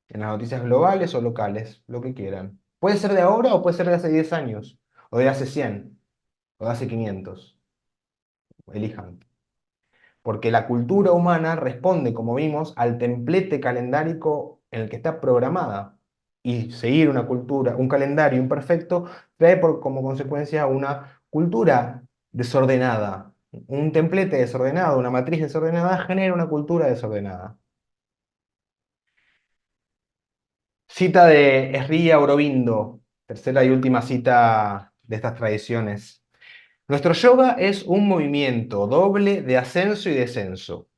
en las noticias globales o locales, lo que quieran. Puede ser de ahora o puede ser de hace 10 años, o de hace 100, o de hace 500. Elijan. Porque la cultura humana responde, como vimos, al templete calendárico en el que está programada. Y seguir una cultura, un calendario imperfecto, trae como consecuencia una cultura desordenada. Un templete desordenado, una matriz desordenada, genera una cultura desordenada. Cita de Sri Aurobindo, tercera y última cita de estas tradiciones. Nuestro yoga es un movimiento doble de ascenso y descenso.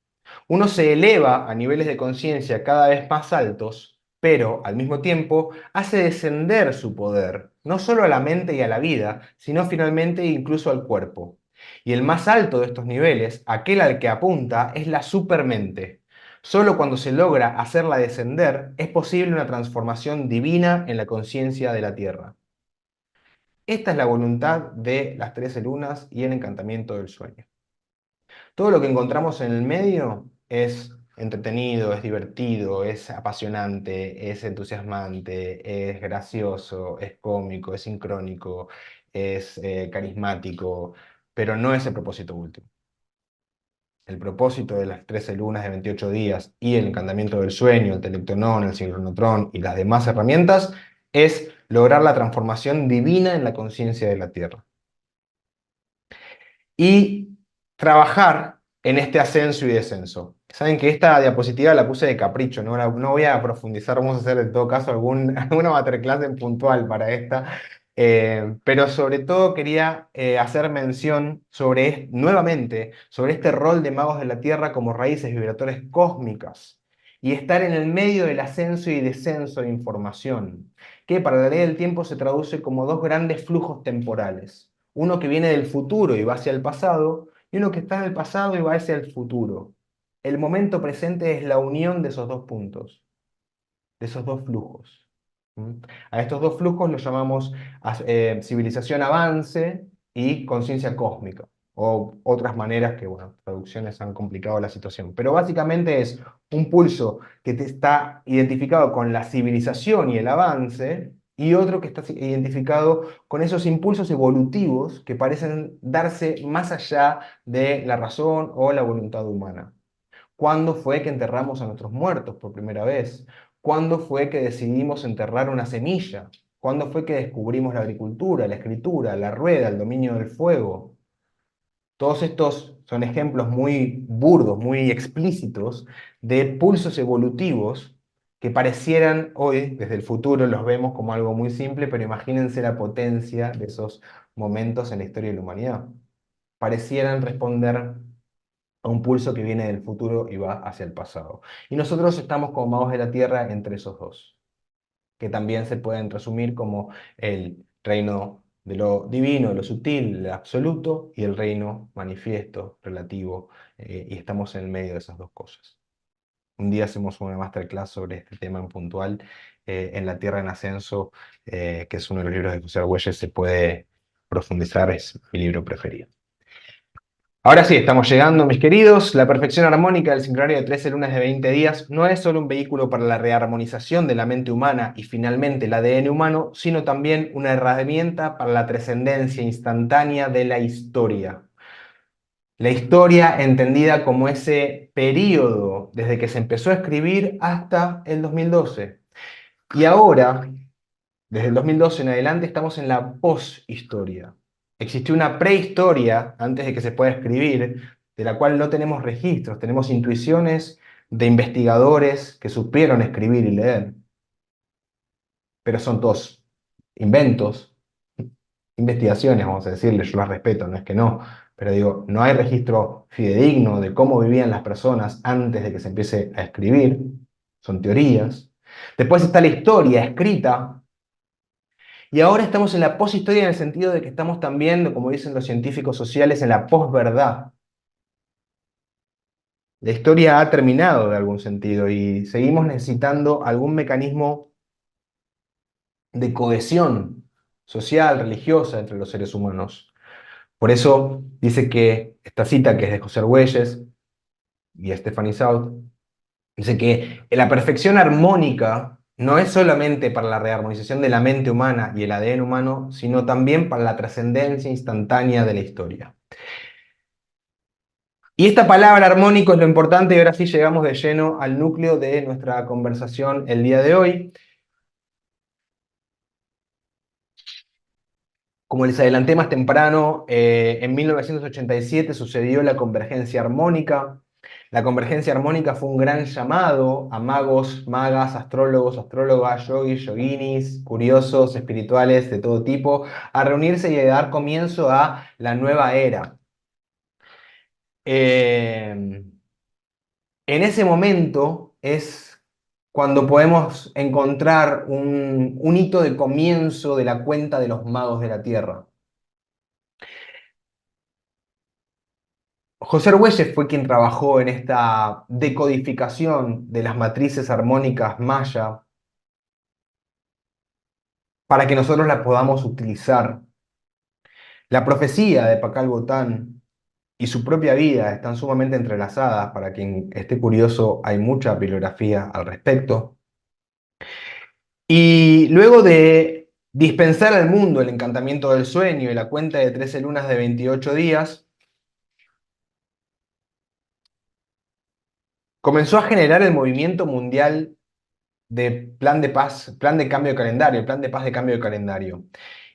Uno se eleva a niveles de conciencia cada vez más altos, pero al mismo tiempo hace descender su poder, no solo a la mente y a la vida, sino finalmente incluso al cuerpo. Y el más alto de estos niveles, aquel al que apunta, es la supermente. Solo cuando se logra hacerla descender es posible una transformación divina en la conciencia de la Tierra. Esta es la voluntad de las 13 lunas y el encantamiento del sueño. Todo lo que encontramos en el medio es entretenido, es divertido, es apasionante, es entusiasmante, es gracioso, es cómico, es sincrónico, es carismático, pero no es el propósito último. El propósito de las 13 lunas de 28 días y el encantamiento del sueño, el telectonón, el sincronotrón y las demás herramientas es lograr la transformación divina en la conciencia de la Tierra. Y trabajar en este ascenso y descenso. Saben que esta diapositiva la puse de capricho, no voy a profundizar, vamos a hacer en todo caso alguna masterclass en puntual para esta, pero sobre todo quería hacer mención nuevamente sobre este rol de magos de la Tierra como raíces vibratorias cósmicas y estar en el medio del ascenso y descenso de información, que para la ley del tiempo se traduce como dos grandes flujos temporales. Uno que viene del futuro y va hacia el pasado, y uno que está en el pasado y va hacia el futuro. El momento presente es la unión de esos dos puntos, de esos dos flujos. ¿Mm? A estos dos flujos los llamamos civilización avance y conciencia cósmica, o otras maneras que, bueno, traducciones han complicado la situación. Pero básicamente es un pulso que está identificado con la civilización y el avance, y otro que está identificado con esos impulsos evolutivos que parecen darse más allá de la razón o la voluntad humana. ¿Cuándo fue que enterramos a nuestros muertos por primera vez? ¿Cuándo fue que decidimos enterrar una semilla? ¿Cuándo fue que descubrimos la agricultura, la escritura, la rueda, el dominio del fuego? Todos estos son ejemplos muy burdos, muy explícitos de pulsos evolutivos que parecieran hoy, desde el futuro, los vemos como algo muy simple, pero imagínense la potencia de esos momentos en la historia de la humanidad. Parecieran responder a un pulso que viene del futuro y va hacia el pasado. Y nosotros estamos como magos de la Tierra entre esos dos, que también se pueden resumir como el reino de lo divino, de lo sutil, el absoluto, y el reino manifiesto, relativo, y estamos en el medio de esas dos cosas. Un día hacemos una masterclass sobre este tema en puntual, en La Tierra en Ascenso, que es uno de los libros de José Argüelles, se puede profundizar, es mi libro preferido. Ahora sí, estamos llegando, mis queridos. La perfección armónica del sincronario de 13 lunas de 20 días no es solo un vehículo para la rearmonización de la mente humana y finalmente el ADN humano, sino también una herramienta para la trascendencia instantánea de la historia. La historia entendida como ese periodo desde que se empezó a escribir hasta el 2012. Y ahora, desde el 2012 en adelante, estamos en la poshistoria. Existió una prehistoria antes de que se pueda escribir, de la cual no tenemos registros, tenemos intuiciones de investigadores que supieron escribir y leer, pero son todos inventos, investigaciones, vamos a decirle, yo las respeto, no es que no, pero digo, no hay registro fidedigno de cómo vivían las personas antes de que se empiece a escribir, son teorías. Después está la historia escrita, y ahora estamos en la poshistoria en el sentido de que estamos también, como dicen los científicos sociales, en la posverdad. La historia ha terminado de algún sentido y seguimos necesitando algún mecanismo de cohesión social, religiosa entre los seres humanos. Por eso dice que esta cita, que es de José Argüelles y Stephanie South, dice que la perfección armónica no es solamente para la rearmonización de la mente humana y el ADN humano, sino también para la trascendencia instantánea de la historia. Y esta palabra armónico es lo importante y ahora sí llegamos de lleno al núcleo de nuestra conversación el día de hoy. Como les adelanté más temprano, en 1987 sucedió la convergencia armónica. La convergencia armónica fue un gran llamado a magos, magas, astrólogos, astrólogas, yogis, yoginis, curiosos, espirituales de todo tipo, a reunirse y a dar comienzo a la nueva era. En ese momento es cuando podemos encontrar un hito de comienzo de la cuenta de los magos de la Tierra. José Argüelles fue quien trabajó en esta decodificación de las matrices armónicas maya para que nosotros las podamos utilizar. La profecía de Pakal Botán y su propia vida están sumamente entrelazadas. Para quien esté curioso, hay mucha bibliografía al respecto. Y luego de dispensar al mundo el encantamiento del sueño y la cuenta de 13 lunas de 28 días, comenzó a generar el movimiento mundial de plan de paz, plan de cambio de calendario, plan de paz de cambio de calendario.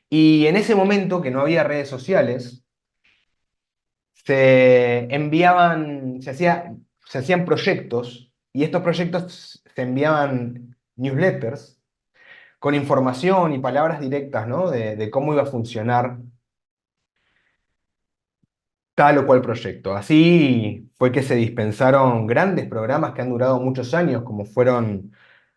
Y en ese momento que no había redes sociales, se enviaban, se hacían proyectos y estos proyectos se enviaban newsletters con información y palabras directas, ¿no? de cómo iba a funcionar tal o cual proyecto. Así fue que se dispensaron grandes programas que han durado muchos años, como fueron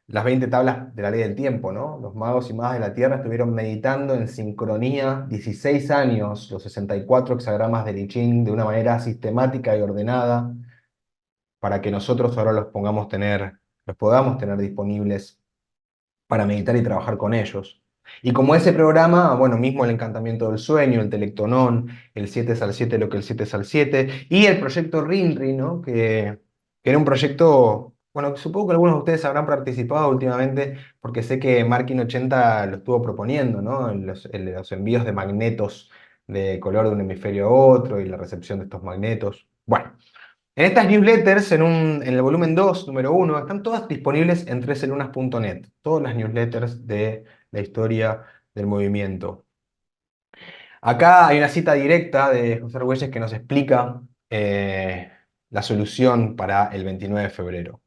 las 20 tablas de la ley del tiempo, ¿no? Los magos y magas de la Tierra estuvieron meditando en sincronía 16 años los 64 hexagramas del I Ching de una manera sistemática y ordenada para que nosotros ahora los podamos tener disponibles para meditar y trabajar con ellos. Y como ese programa, bueno, mismo el encantamiento del sueño, el telectonón, el 7 es al 7 lo que el 7 es al 7 y el proyecto RINRI, ¿no? Que era un proyecto, bueno, supongo que algunos de ustedes habrán participado últimamente, porque sé que Markin 80 lo estuvo proponiendo, ¿no? En los envíos de magnetos de color de un hemisferio a otro y la recepción de estos magnetos. Bueno. En estas newsletters, en el volumen 2 número 1 están todas disponibles en treselunas.net, todas las newsletters de la historia del movimiento. Acá hay una cita directa de José Argüelles que nos explica la solución para el 29 de febrero.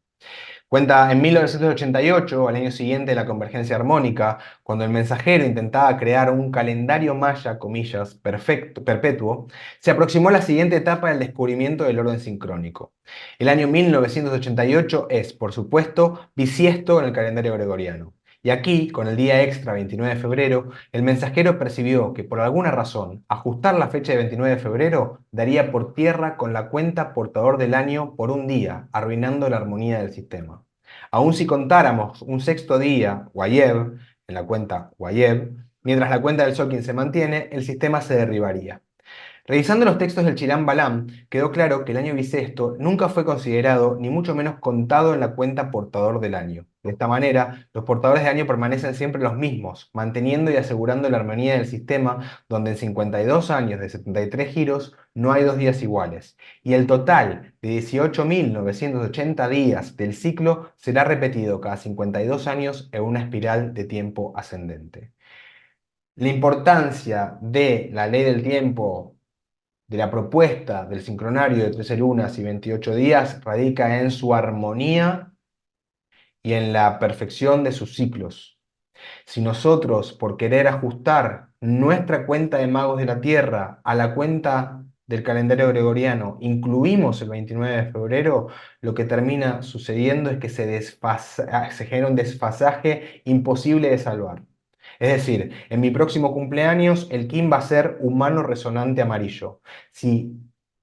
Cuenta en 1988, al año siguiente de la convergencia armónica, cuando el mensajero intentaba crear un calendario maya, comillas, perfecto, perpetuo, se aproximó a la siguiente etapa del descubrimiento del orden sincrónico. El año 1988 es, por supuesto, bisiesto en el calendario gregoriano. Y aquí, con el día extra 29 de febrero, el mensajero percibió que por alguna razón ajustar la fecha de 29 de febrero daría por tierra con la cuenta portador del año por un día, arruinando la armonía del sistema. Aun si contáramos un sexto día, Wayeb, en la cuenta Wayeb, mientras la cuenta del Solkin se mantiene, el sistema se derribaría. Revisando los textos del Chirán Balam, quedó claro que el año bisiesto nunca fue considerado, ni mucho menos contado en la cuenta portador del año. De esta manera, los portadores de año permanecen siempre los mismos, manteniendo y asegurando la armonía del sistema, donde en 52 años de 73 giros no hay dos días iguales. Y el total de 18.980 días del ciclo será repetido cada 52 años en una espiral de tiempo ascendente. La importancia de la ley del tiempo de la propuesta del sincronario de 13 lunas y 28 días radica en su armonía y en la perfección de sus ciclos. Si nosotros, por querer ajustar nuestra cuenta de magos de la Tierra a la cuenta del calendario gregoriano, incluimos el 29 de febrero, lo que termina sucediendo es que se genera un desfasaje imposible de salvar. Es decir, en mi próximo cumpleaños el kin va a ser humano resonante amarillo. Si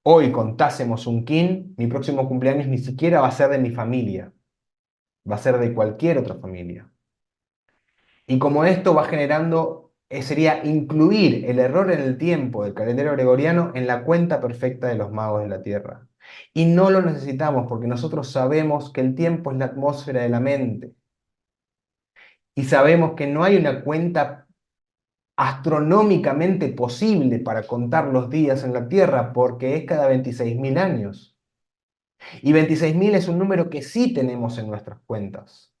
hoy contásemos un kin, mi próximo cumpleaños ni siquiera va a ser de mi familia, va a ser de cualquier otra familia. Y como esto va generando, sería incluir el error en el tiempo del calendario gregoriano en la cuenta perfecta de los magos de la Tierra. Y no lo necesitamos porque nosotros sabemos que el tiempo es la atmósfera de la mente. Y sabemos que no hay una cuenta astronómicamente posible para contar los días en la Tierra porque es cada 26.000 años. Y 26.000 es un número que sí tenemos en nuestras cuentas.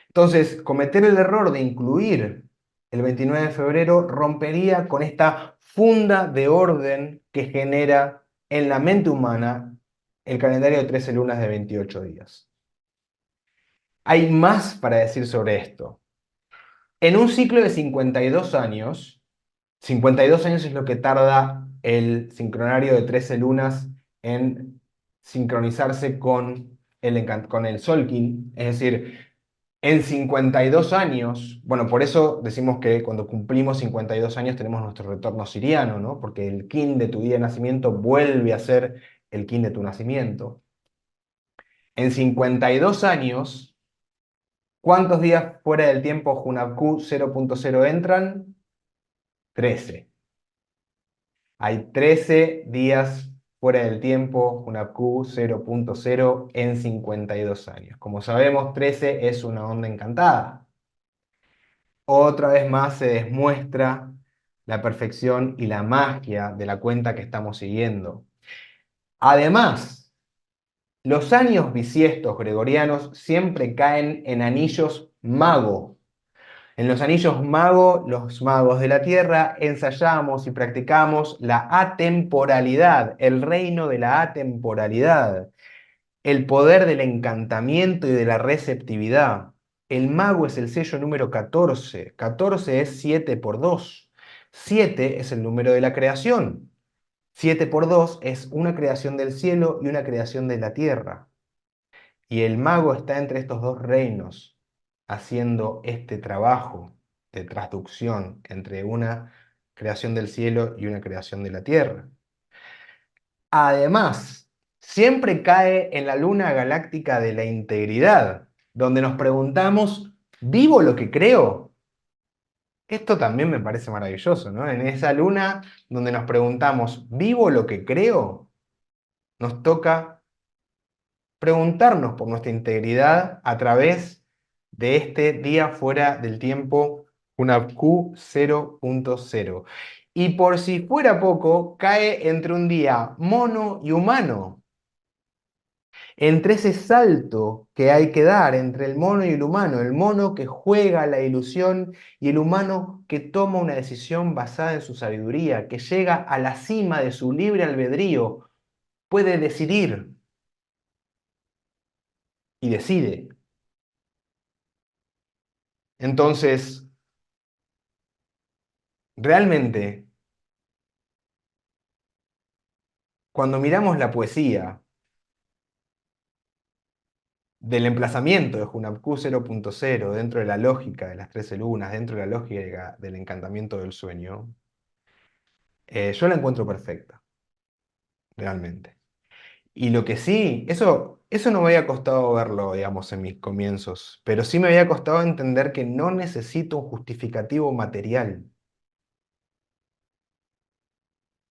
Entonces, cometer el error de incluir el 29 de febrero rompería con esta funda de orden que genera en la mente humana el calendario de 13 lunas de 28 días. Hay más para decir sobre esto. En un ciclo de 52 años, 52 años es lo que tarda el sincronario de 13 lunas en sincronizarse con el Solkin, es decir, en 52 años, bueno, por eso decimos que cuando cumplimos 52 años tenemos nuestro retorno siriano, ¿no? Porque el kin de tu día de nacimiento vuelve a ser el kin de tu nacimiento. En 52 años, ¿cuántos días fuera del tiempo Hunabku 0.0 entran? 13. Hay 13 días fuera del tiempo Hunabku 0.0 en 52 años. Como sabemos, 13 es una onda encantada. Otra vez más se demuestra la perfección y la magia de la cuenta que estamos siguiendo. Además, Los años bisiestos gregorianos siempre caen en anillos mago. En los anillos mago, los magos de la tierra, ensayamos y practicamos la atemporalidad, el reino de la atemporalidad, el poder del encantamiento y de la receptividad. El mago es el sello número 14. 14 es 7 por 2. 7 es el número de la creación. 7 por 2 es una creación del cielo y una creación de la tierra. Y el mago está entre estos dos reinos, haciendo este trabajo de traducción entre una creación del cielo y una creación de la tierra. Además, siempre cae en la luna galáctica de la integridad, donde nos preguntamos, ¿vivo lo que creo? Esto también me parece maravilloso, ¿no? En esa luna donde nos preguntamos, ¿vivo lo que creo? Nos toca preguntarnos por nuestra integridad a través de este día fuera del tiempo UNAPQ 0.0. Y por si fuera poco, cae entre un día mono y humano, entre ese salto que hay que dar entre el mono y el mono que juega la ilusión y el humano que toma una decisión basada en su sabiduría, que llega a la cima de su libre albedrío, puede decidir y decide. Entonces, realmente, cuando miramos la poesía del emplazamiento de Hunabku 0.0 dentro de la lógica de las 13 lunas, dentro de la lógica del encantamiento del sueño, yo la encuentro perfecta, realmente. Y lo que sí, eso no me había costado verlo, digamos, en mis comienzos, pero sí me había costado entender que no necesito un justificativo material.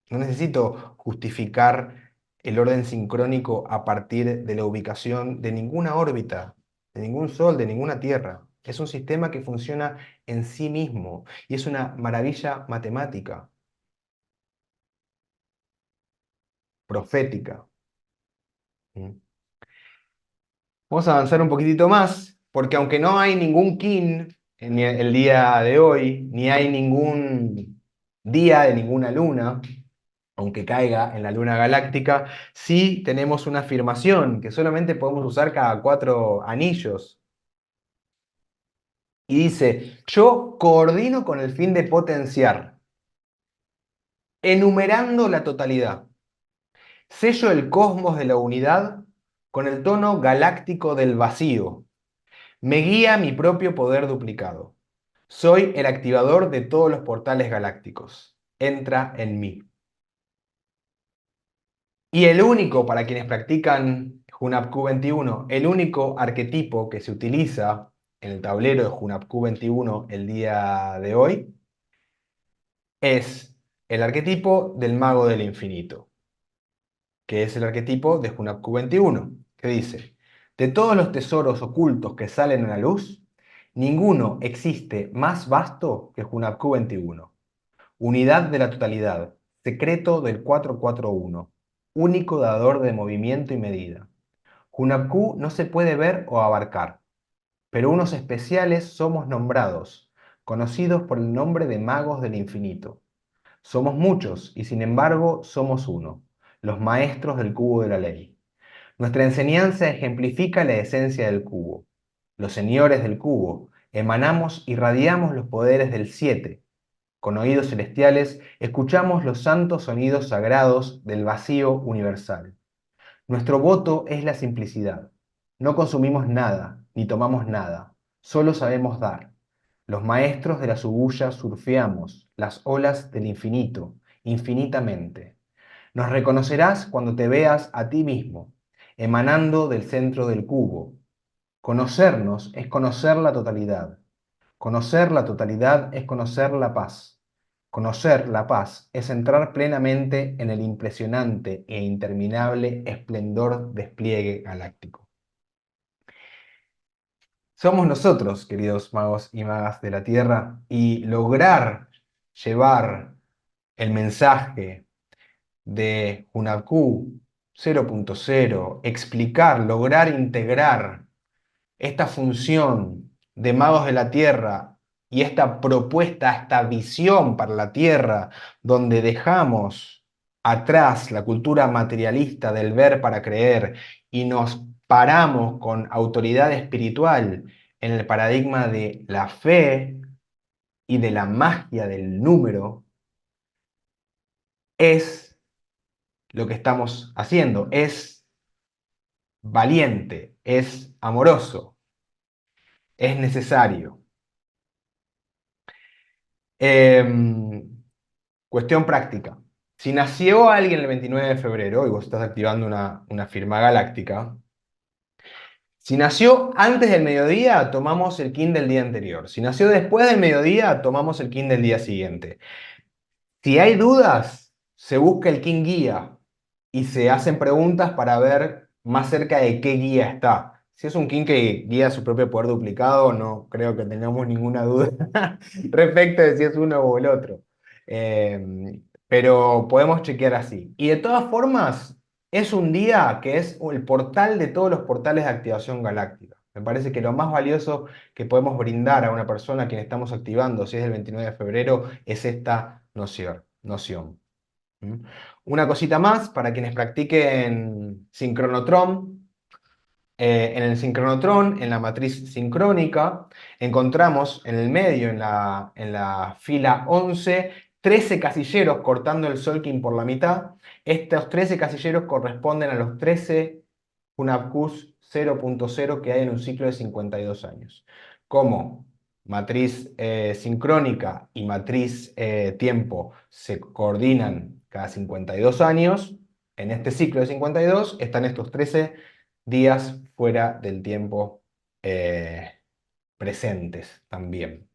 No necesito justificar el orden sincrónico a partir de la ubicación de ninguna órbita, de ningún sol, de ninguna tierra. Es un sistema que funciona en sí mismo y es una maravilla matemática, profética. ¿Mm? Vamos a avanzar un poquitito más, porque aunque no hay ningún kin en el día de hoy, ni hay ningún día de ninguna luna, aunque caiga en la luna galáctica, sí tenemos una afirmación que solamente podemos usar cada 4 anillos. Y dice, yo coordino con el fin de potenciar, enumerando la totalidad. Sello el cosmos de la unidad con el tono galáctico del vacío. Me guía mi propio poder duplicado. Soy el activador de todos los portales galácticos. Entra en mí. Y el único, para quienes practican Hunapku 21, el único arquetipo que se utiliza en el tablero de Hunapku 21 el día de hoy es el arquetipo del mago del infinito, que es el arquetipo de Hunapku 21, que dice, de todos los tesoros ocultos que salen a la luz, ninguno existe más vasto que Hunapku 21. Unidad de la totalidad, secreto del 441, único dador de movimiento y medida. Hunapku no se puede ver o abarcar, pero unos especiales somos nombrados, conocidos por el nombre de magos del infinito. Somos muchos y sin embargo somos uno, los maestros del cubo de la ley. Nuestra enseñanza ejemplifica la esencia del cubo. Los señores del cubo emanamos y radiamos los poderes del 7. Con oídos celestiales escuchamos los santos sonidos sagrados del vacío universal. Nuestro voto es la simplicidad. No consumimos nada, ni tomamos nada, solo sabemos dar. Los maestros de la subuya surfeamos las olas del infinito, infinitamente. Nos reconocerás cuando te veas a ti mismo, emanando del centro del cubo. Conocernos es conocer la totalidad. Conocer la totalidad es conocer la paz. Conocer la paz es entrar plenamente en el impresionante e interminable esplendor despliegue galáctico. Somos nosotros, queridos magos y magas de la Tierra, y lograr llevar el mensaje de Hunabku 0.0, explicar, lograr integrar esta función de magos de la Tierra y esta propuesta, esta visión para la Tierra, donde dejamos atrás la cultura materialista del ver para creer y nos paramos con autoridad espiritual en el paradigma de la fe y de la magia del número, es lo que estamos haciendo, es valiente, es amoroso, es necesario. Cuestión práctica. Si nació alguien el 29 de febrero y vos estás activando una firma galáctica, si nació antes del mediodía, tomamos el kin del día anterior. Si nació después del mediodía, tomamos el kin del día siguiente. Si hay dudas, se busca el kin guía y se hacen preguntas para ver más cerca de qué guía está. Si es un kin que guía su propio poder duplicado, no creo que tengamos ninguna duda respecto de si es uno o el otro. Pero podemos chequear así. Y de todas formas, es un día que es el portal de todos los portales de activación galáctica. Me parece que lo más valioso que podemos brindar a una persona a quien estamos activando, si es el 29 de febrero, es esta noción. ¿Mm? Una cosita más para quienes practiquen sincronotron. En el sincronotron, en la matriz sincrónica, encontramos en el medio, en la fila 11, 13 casilleros cortando el Solkin por la mitad. Estos 13 casilleros corresponden a los 13 Hunabkus 0.0 que hay en un ciclo de 52 años. Como matriz sincrónica y matriz tiempo se coordinan cada 52 años, en este ciclo de 52 están estos 13 días fuera del tiempo presentes también.